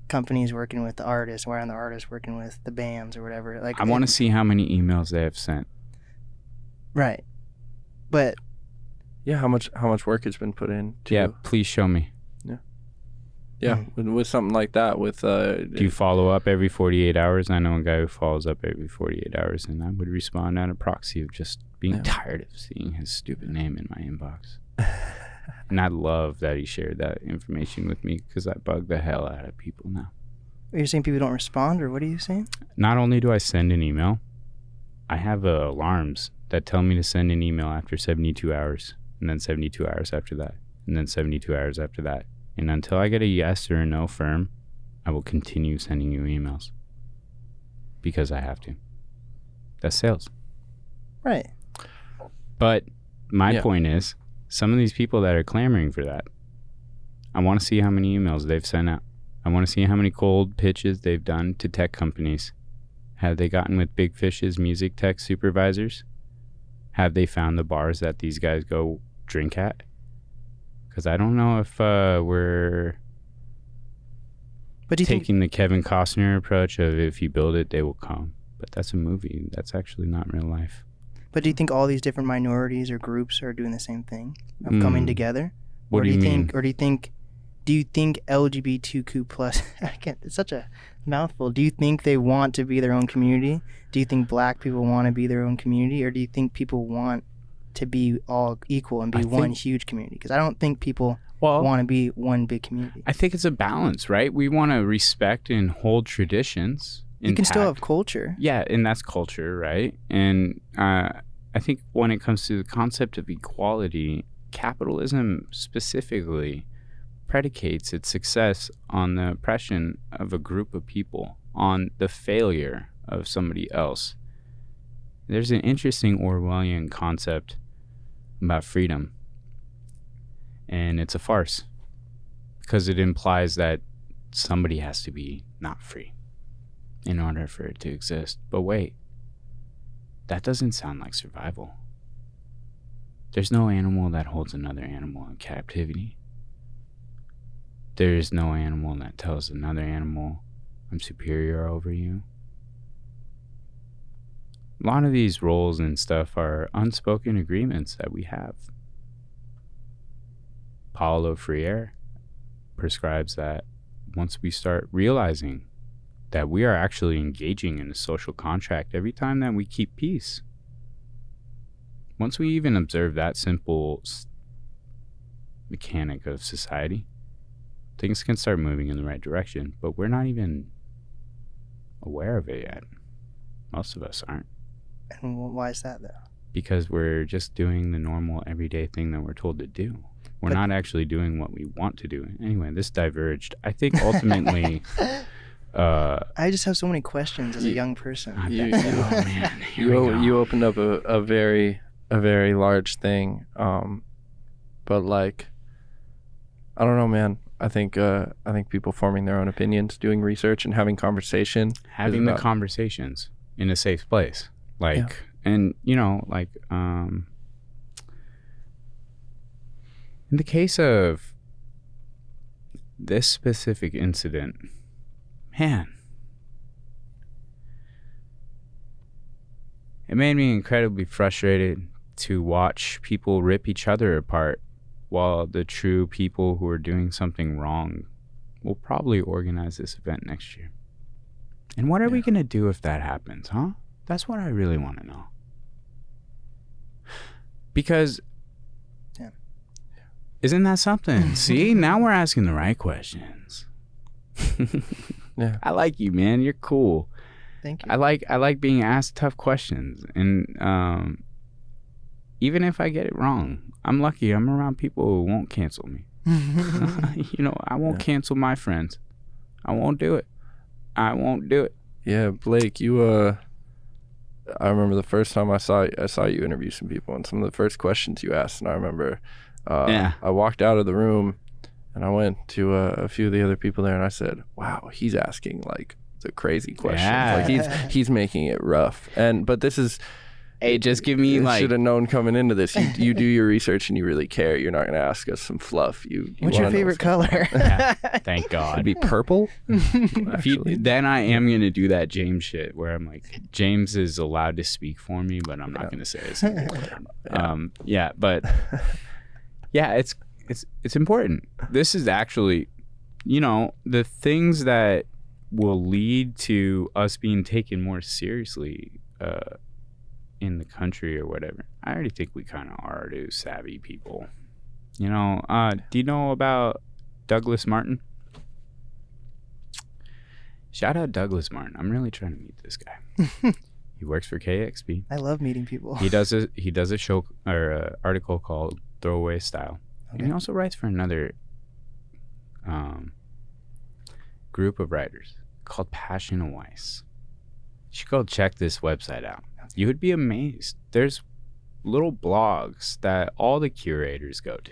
companies working with the artists, why aren't the artists working with the BAMs or whatever. Like I want to see how many emails they have sent. Right. But yeah, how much work has been put in to, yeah, please show me. yeah, with something like that, with do you follow up every 48 hours? I know a guy who follows up every 48 hours, and I would respond on a proxy of just being tired of seeing his stupid name in my inbox. And I love that he shared that information with me, because I bug the hell out of people now. Are you saying people don't respond, or what are you saying? Not only do I send an email, I have alarms that tell me to send an email after 72 hours, and then 72 hours after that, and then 72 hours after that. And until I get a yes or a no firm, I will continue sending you emails. Because I have to. That's sales. Right. But my point is, some of these people that are clamoring for that, I want to see how many emails they've sent out. I want to see how many cold pitches they've done to tech companies. Have they gotten with Big Fish's music tech supervisors? Have they found the bars that these guys go drink at? Because I don't know if we're taking the Kevin Costner approach of if you build it, they will come. But that's a movie. That's actually not real life. But do you think all these different minorities or groups are doing the same thing, of coming together? What do you mean? Do you think LGBTQ plus? It's such a mouthful. Do you think they want to be their own community? Do you think Black people want to be their own community, or do you think people want to be all equal and be one huge community? Because I don't think people want to be one big community. I think it's a balance, right? We want to respect and hold traditions intact. You can still have culture. Yeah, and that's culture, right? And I think when it comes to the concept of equality, capitalism specifically predicates its success on the oppression of a group of people, on the failure of somebody else. There's an interesting Orwellian concept about freedom, and it's a farce, because it implies that somebody has to be not free in order for it to exist. But wait, that doesn't sound like survival. There's no animal that holds another animal in captivity. There is no animal that tells another animal, I'm superior over you. A lot of these roles and stuff are unspoken agreements that we have. Paulo Freire prescribes that once we start realizing that we are actually engaging in a social contract every time that we keep peace, once we even observe that simple mechanic of society, things can start moving in the right direction, but we're not even aware of it yet. Most of us aren't. And why is that, though? because we're just doing the normal everyday thing that we're told to do. We're not actually doing what we want to do. Anyway, this diverged. I think ultimately... I just have so many questions as a young person. You opened up a very large thing. But like, I don't know, man. I think people forming their own opinions, doing research, and having the conversations in a safe place, like, and like, in the case of this specific incident, man, it made me incredibly frustrated to watch people rip each other apart while the true people who are doing something wrong will probably organize this event next year. And what are we going to do if that happens, huh? That's what I really want to know. Because isn't that something? See, now we're asking the right questions. Yeah. I like you, man. You're cool. Thank you. I like being asked tough questions, and even if I get it wrong, I'm lucky. I'm around people who won't cancel me. I won't cancel my friends. I won't do it. Yeah, Blake, I remember the first time I saw you interview some people, and some of the first questions you asked, and I remember I walked out of the room and I went to a few of the other people there, and I said, wow, he's asking like the crazy questions. Like he's making it rough. But this is, hey, just give me like, should have known coming into this. You do your research and you really care. You're not going to ask us some fluff. What's your favorite color? Thank God. It'd be purple. Then I am going to do that James shit where I'm like, James is allowed to speak for me, but I'm not going to say a single word. But it's important. This is actually, the things that will lead to us being taken more seriously in the country or whatever. I already think we kind of are to savvy people. Do you know about Douglas Martin? Shout out Douglas Martin. I'm really trying to meet this guy. He works for KXP. I love meeting people. He does a show or article called Throwaway Style. Okay. And he also writes for another group of writers called Passion and Weiss. You should go check this website out. You would be amazed. There's little blogs that all the curators go to.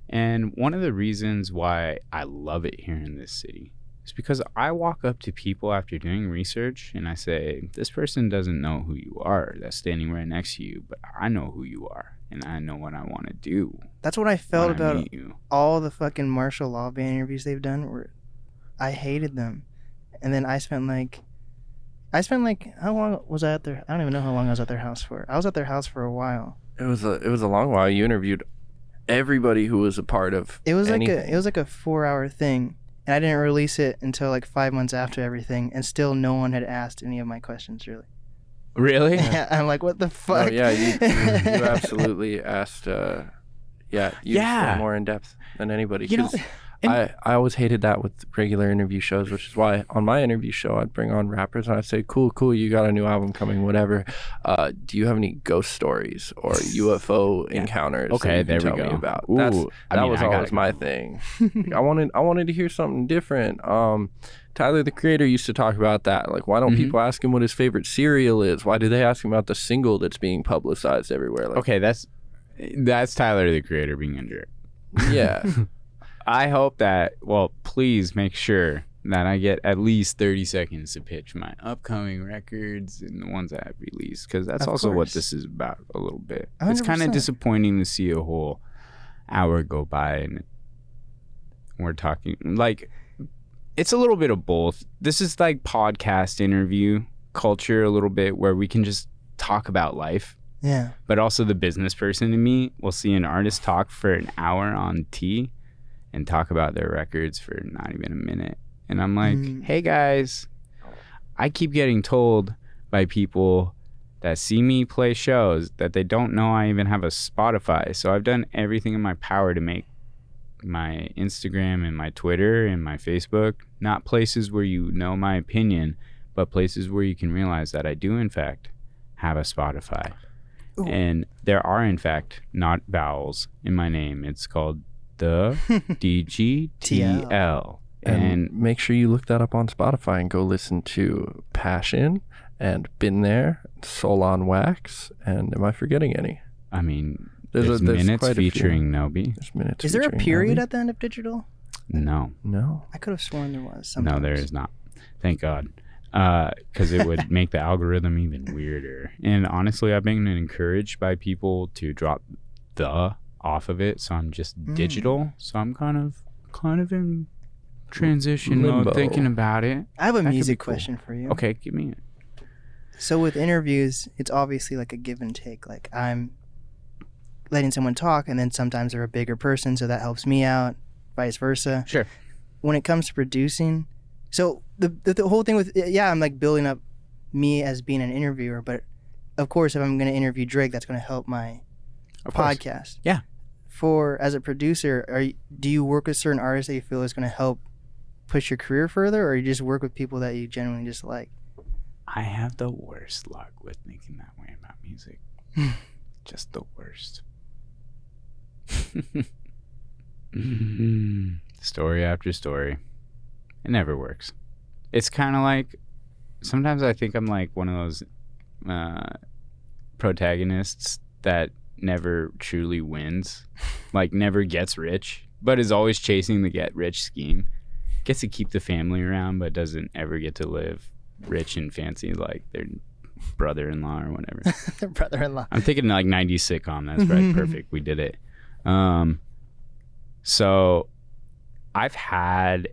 And one of the reasons why I love it here in this city is because I walk up to people after doing research and I say, this person doesn't know who you are that's standing right next to you, but I know who you are and I know what I want to do. That's what I felt about all the fucking martial law band interviews they've done, where I hated them. And then I spent like, how long was I at their, I don't even know how long I was at their house for. I was at their house for a while. It was a long while. You interviewed everybody who was a part of anything. It was like a 4-hour thing, and I didn't release it until like 5 months after everything, and still no one had asked any of my questions, really. Yeah. I'm like, what the fuck? Oh, yeah, you absolutely asked more in depth than anybody. I always hated that with regular interview shows, which is why on my interview show I'd bring on rappers and I'd say, cool, you got a new album coming, whatever. Do you have any ghost stories or UFO encounters? Okay, that you there we go. Me about? Ooh, that was always my thing. I wanted to hear something different. Tyler, the Creator, used to talk about that. Like, why don't people ask him what his favorite cereal is? Why do they ask him about the single that's being publicized everywhere? Like, okay, that's Tyler, the Creator, being a jerk. Yeah. I hope that, please make sure that I get at least 30 seconds to pitch my upcoming records and the ones that I've released, because that's also what this is about a little bit. 100%. It's kind of disappointing to see a whole hour go by and we're talking, like, it's a little bit of both. This is like podcast interview culture a little bit where we can just talk about life. Yeah. But also the business person in me will see an artist talk for an hour on T and talk about their records for not even a minute. And I'm like, hey guys, I keep getting told by people that see me play shows that they don't know I even have a Spotify. So I've done everything in my power to make my Instagram and my Twitter and my Facebook not places where you know my opinion, but places where you can realize that I do in fact have a Spotify. Ooh. And there are, in fact, not vowels in my name. It's called TheDGTL. And make sure you look that up on Spotify and go listen to Passion and Been There, Soul on Wax, and am I forgetting any? I mean, there's minutes featuring Nobi. There's minutes. Is there a period Nobi? at the end of digital? No. I could have sworn there was. Sometimes. No, there is not. Thank God. Because it would make the algorithm even weirder. And honestly, I've been encouraged by people to drop the off of it, so I'm just digital. So I'm kind of in transition mode, thinking about it. I have a music question for you. Okay, give me it. So with interviews, it's obviously like a give and take. Like I'm letting someone talk, and then sometimes they're a bigger person, so that helps me out, vice versa. Sure. When it comes to producing, so the whole thing with, I'm like building up me as being an interviewer, but of course, if I'm going to interview Drake, that's going to help my podcast. Yeah. As a producer, do you work with certain artists that you feel is going to help push your career further, or you just work with people that you genuinely just like? I have the worst luck with thinking that way about music. Just the worst. Story after story. It never works. It's kind of like, sometimes I think I'm like one of those protagonists that never truly wins, like never gets rich, but is always chasing the get rich scheme. Gets to keep the family around, but doesn't ever get to live rich and fancy like their brother-in-law or whatever. Their brother-in-law. I'm thinking like 90s sitcom. That's right. Perfect. We did it. So I've had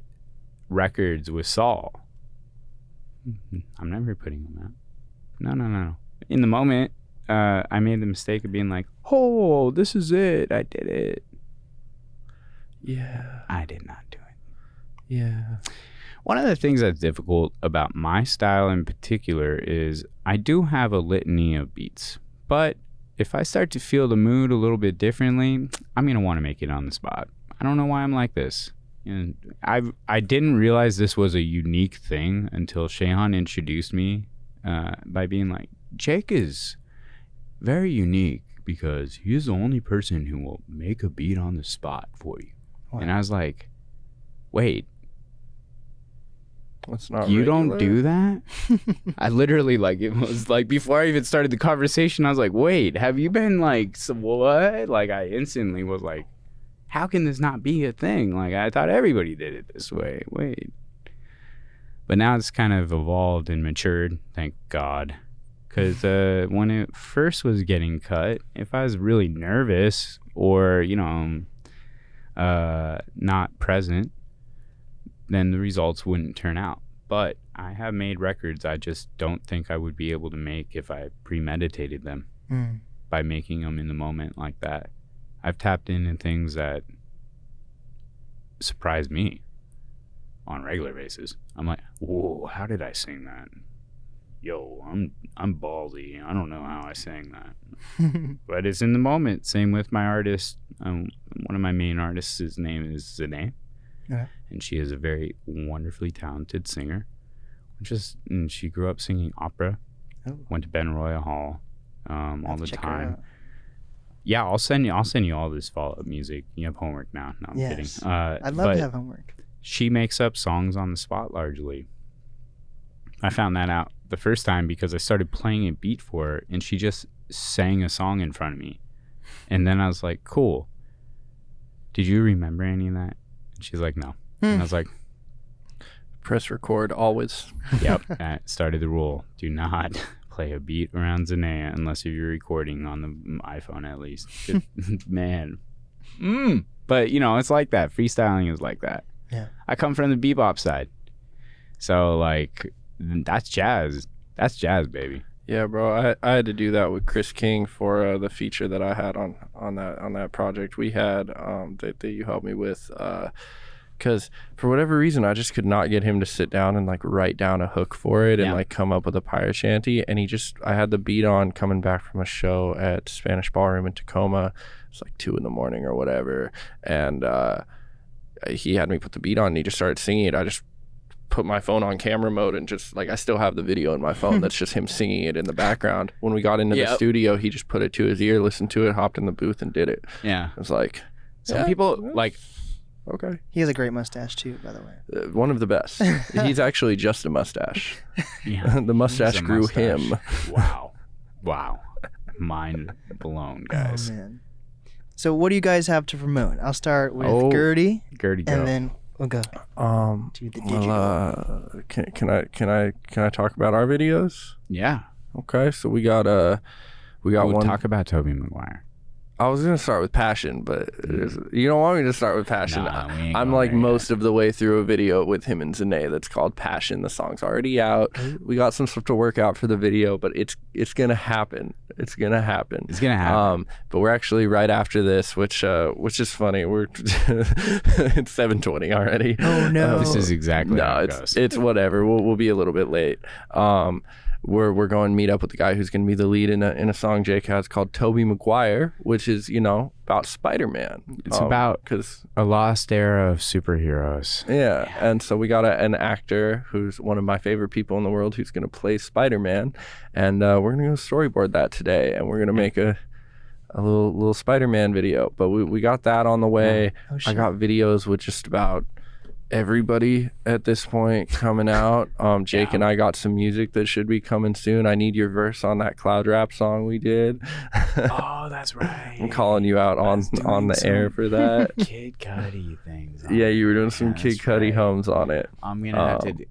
records with Saul. I'm never putting them out. No. In the moment, I made the mistake of being like, oh, this is it. I did it. Yeah. I did not do it. Yeah. One of the things that's difficult about my style in particular is I do have a litany of beats, but if I start to feel the mood a little bit differently, I'm going to want to make it on the spot. I don't know why I'm like this. And I didn't realize this was a unique thing until Shehan introduced me by being like, Jake is very unique because he's the only person who will make a beat on the spot for you. Wow. And I was like, wait. That's not you regular. Don't do that? I literally, like, it was like before I even started the conversation, I was like, wait, have you been like, what? Like, I instantly was like, how can this not be a thing? Like, I thought everybody did it this way. Wait. But now it's kind of evolved and matured, thank God. Because when it first was getting cut, if I was really nervous or, not present, then the results wouldn't turn out. But I have made records I just don't think I would be able to make if I premeditated them by making them in the moment like that. I've tapped into things that surprise me on a regular basis. I'm like, whoa, how did I sing that? Yo, I'm ballsy. I don't know how I sang that. But it's in the moment. Same with my artist. One of my main artists, his name is Zane. Okay. And she is a very wonderfully talented singer. And she grew up singing opera. Oh. Went to Ben Royal Hall all the time. Yeah, I'll send you all this follow-up music. You have homework now. No, I'm kidding. I'd love to have homework. She makes up songs on the spot largely. I found that out the first time because I started playing a beat for her and she just sang a song in front of me. And then I was like, cool. Did you remember any of that? And she's like, no. And I was like, press record always. Yep. That started the rule. Do not play a beat around Zanea unless you're recording on the iPhone at least. Man. But, it's like that. Freestyling is like that. Yeah. I come from the bebop side. So, like, that's jazz. That's jazz, baby. Yeah, bro. I had to do that with Chris King for the feature that I had on that project we had that you helped me with. Because for whatever reason, I just could not get him to sit down and like write down a hook for it and like come up with a pirate shanty. And I had the beat on coming back from a show at Spanish Ballroom in Tacoma. It's like 2 a.m. or whatever. And he had me put the beat on and he just started singing it. I just put my phone on camera mode and just like I still have the video in my phone. That's just him singing it in the background. When we got into the studio, he just put it to his ear, listened to it, hopped in the booth, and did it. Yeah, it was like some people like. Okay. He has a great mustache too, by the way. One of the best. He's actually just a mustache. Yeah, the mustache grew him. Wow, mind blown, guys. Oh man. So what do you guys have to promote? I'll start with Gerde, go. And then we'll go to the digital. Can I talk about our videos? Yeah. Okay, so we got one. Talk about Tobey Maguire. I was gonna start with Passion, but you don't want me to start with Passion. Nah, I'm like most of the way through a video with him and Zane that's called Passion. The song's already out. We got some stuff to work out for the video, but it's gonna happen. It's gonna happen. But we're actually right after this, which is funny. We're it's 7:20 already. Oh no! This is exactly how it goes. It's whatever. We'll be a little bit late. We're going to meet up with the guy who's going to be the lead in a song Jake has called Tobey Maguire, which is, about Spider-Man. It's about a lost era of superheroes. Yeah. And so we got an actor who's one of my favorite people in the world who's going to play Spider-Man. And we're going to go storyboard that today. And we're going to make a little Spider-Man video. But we got that on the way. Oh, I got videos with just about everybody at this point coming out. Jake and I got some music that should be coming soon. I need your verse on that Cloud Rap song we did. Oh, that's right. I'm calling you out on the air for that. Kid Cudi things. Yeah, you were doing some Kid Cudi hums on it. I'm gonna have to do.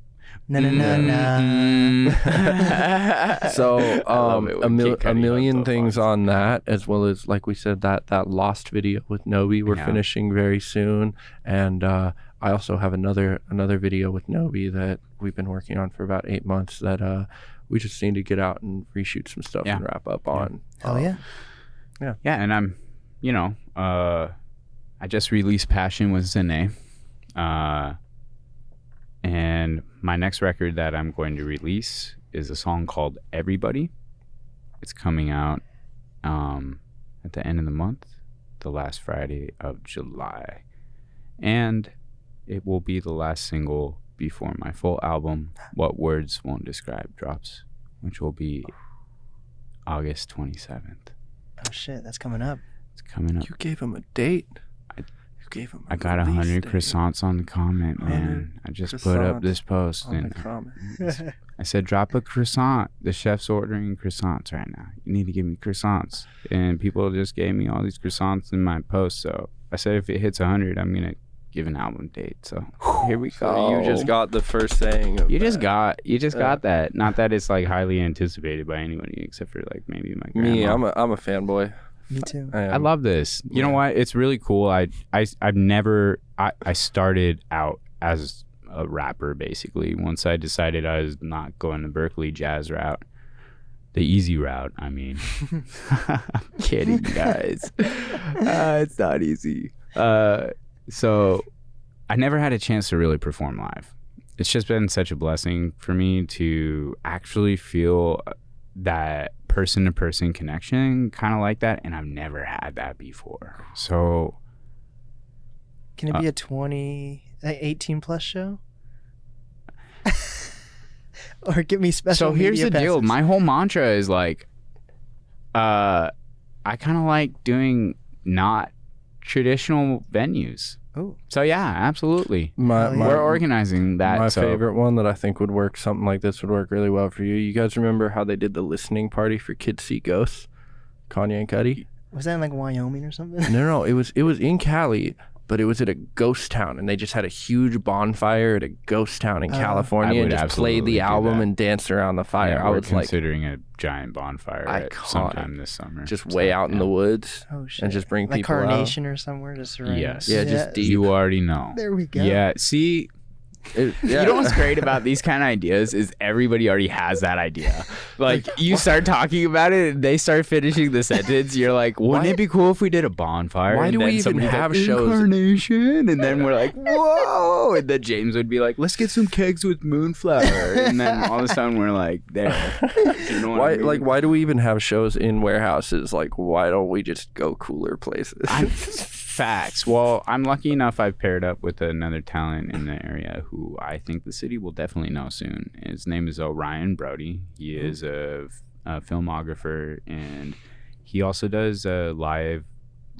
Na na na na. So a million things on that, as well as like we said that Lost video with Nobi we're finishing very soon, and I also have another video with Nobi that we've been working on for about 8 months that we just need to get out and reshoot some stuff and wrap up on. Hell yeah. Yeah, and I'm, I just released Passion with Zane. And my next record that I'm going to release is a song called Everybody. It's coming out at the end of the month, the last Friday of July. And it will be the last single before my full album, What Words Won't Describe, drops, which will be August 27th. Oh shit, that's coming up. It's coming up. You gave him a date. I got 100 croissants on the comment, man. I just put up this post and I said, drop a croissant. The chef's ordering croissants right now. You need to give me croissants. And people just gave me all these croissants in my post. So I said, if it hits 100, I'm going to give an album date. So here we go. So you just got the first saying of you just got that. Not that it's like highly anticipated by anybody except for like maybe my grandma. Me, I'm a fanboy. Me too. I love this. You know what? It's really cool. I started out as a rapper basically. Once I decided I was not going the Berkeley jazz route, the easy route. I mean, I'm kidding, guys. It's not easy. So I never had a chance to really perform live. It's just been such a blessing for me to actually feel that person-to-person connection kind of like that, and I've never had that before. So can it be a 18 plus show? Or give me special so here's the passes. deal. My whole mantra is like I kind of like doing not traditional venues. Oh, so yeah, absolutely. We're organizing that. My favorite one that I think would work, something like this would work really well for you. You guys remember how they did the listening party for Kids See Ghosts? Kanye and Cudi? Was that in like Wyoming or something? No, it was in Cali, but it was at a ghost town, and they just had a huge bonfire at a ghost town in California and just played the album and danced around the fire. Yeah, I was was considering a giant bonfire sometime this summer. Just way out in the woods. Oh shit! And just bring like people Carnation out. Or somewhere just around. Yes. Yeah, just deep. You already know. There we go. Yeah. See. You know what's great about these kind of ideas is everybody already has that idea. Like you start talking about it and they start finishing the sentence. You're like, wouldn't it be cool if we did a bonfire? Why do we even have shows? Incarnation? And then we're like, whoa. And then James would be like, let's get some kegs with Moonflower. And then all of a sudden we're like, there. You know what I mean? Like, why do we even have shows in warehouses? Like, why don't we just go cooler places? Facts. Well, I'm lucky enough I've paired up with another talent in the area who I think the city will definitely know soon. His name is Orion Brody. He is a filmographer, and he also does live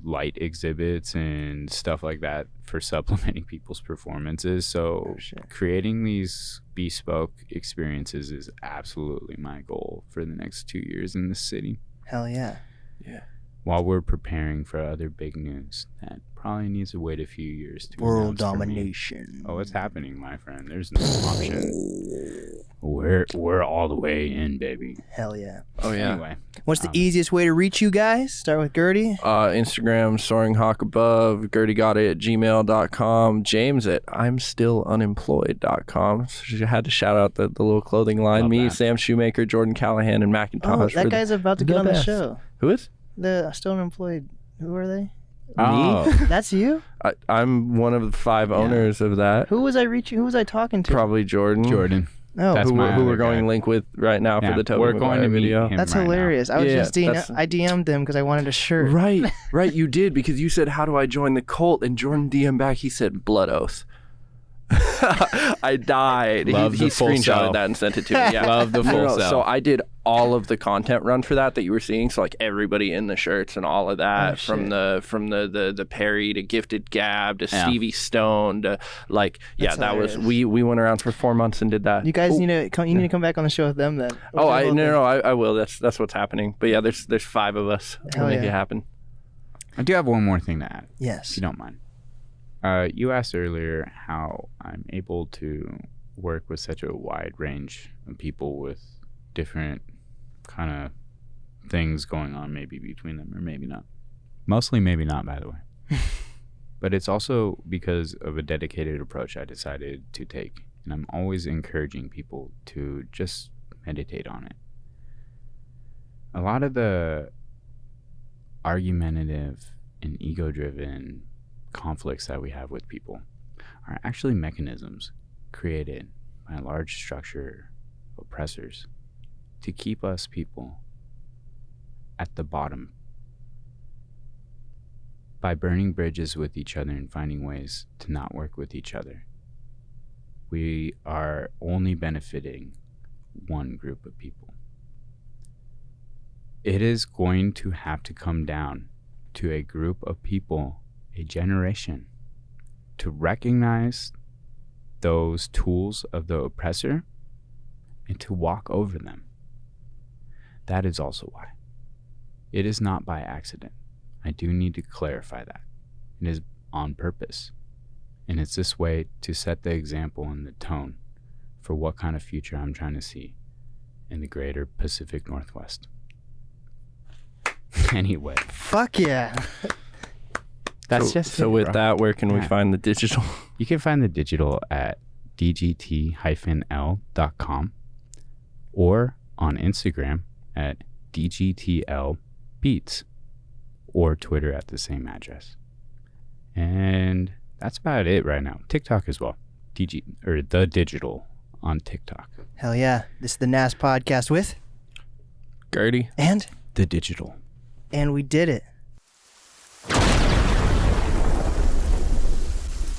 light exhibits and stuff like that for supplementing people's performances. So creating these bespoke experiences is absolutely my goal for the next 2 years in the city. Hell yeah. Yeah. While we're preparing for other big news that probably needs to wait a few years to World announce for me. domination. Oh, it's happening, my friend. There's no option. We're all the way in, baby. Hell yeah. Oh yeah. Anyway, What's the easiest way to reach you guys? Start with Gerde. Instagram, Soaring Hawk Above, GerdeGotta@gmail.com, James at I'mStillUnemployed.com. So you had to shout out the little clothing line. Love Me, that. Sam Shoemaker, Jordan Callahan, and Macintosh. Oh, that guy's about to get on the show. Who is? The still unemployed. Who are they? oh, That's you? I'm one of the 5 owners of that. Who was I reaching? Who was I talking to? Probably Jordan. Jordan. Oh, That's who my we're other going guy. link with right now for the Toby we're going to Maguire meet video. him that's right hilarious. I was Yeah, just I DM'd him because I wanted a shirt. Right, you did, because you said, how do I join the cult? And Jordan DM'd back, he said, blood oath. I died. Love he the full screenshotted sell. that and sent it to me. Yeah. Love the full sell. So I did all of the content run for that you were seeing. So like everybody in the shirts and all of that, from the Perry to Gifted Gab to Stevie Stone to That's that was hilarious. we went around for 4 months and did that. You guys need to come. You need to come back on the show with them then. I will. That's what's happening. But yeah, there's 5 of us. We'll make it happen. I do have one more thing to add, Yes. if you don't mind. You asked earlier how I'm able to work with such a wide range of people with different kind of things going on maybe between them, or maybe not. Mostly maybe not, by the way. But it's also because of a dedicated approach I decided to take. And I'm always encouraging people to just meditate on it. A lot of the argumentative and ego-driven conflicts that we have with people are actually mechanisms created by a large structure of oppressors to keep us people at the bottom by burning bridges with each other and finding ways to not work with each other. We are only benefiting one group of people. It is going to have to come down to a group of people, a generation, to recognize those tools of the oppressor and to walk over them. That is also why. It is not by accident. I do need to clarify that. It is on purpose. And it's this way to set the example and the tone for what kind of future I'm trying to see in the greater Pacific Northwest. Anyway. Fuck yeah. That's just so it, with bro. that, where can we find the digital? You can find the digital at dgt-l.com or on Instagram at DGTL Beats or Twitter at the same address. And that's about it right now. TikTok as well. The digital on TikTok. Hell yeah. This is the NAST podcast with Gerde. and The digital. we did it.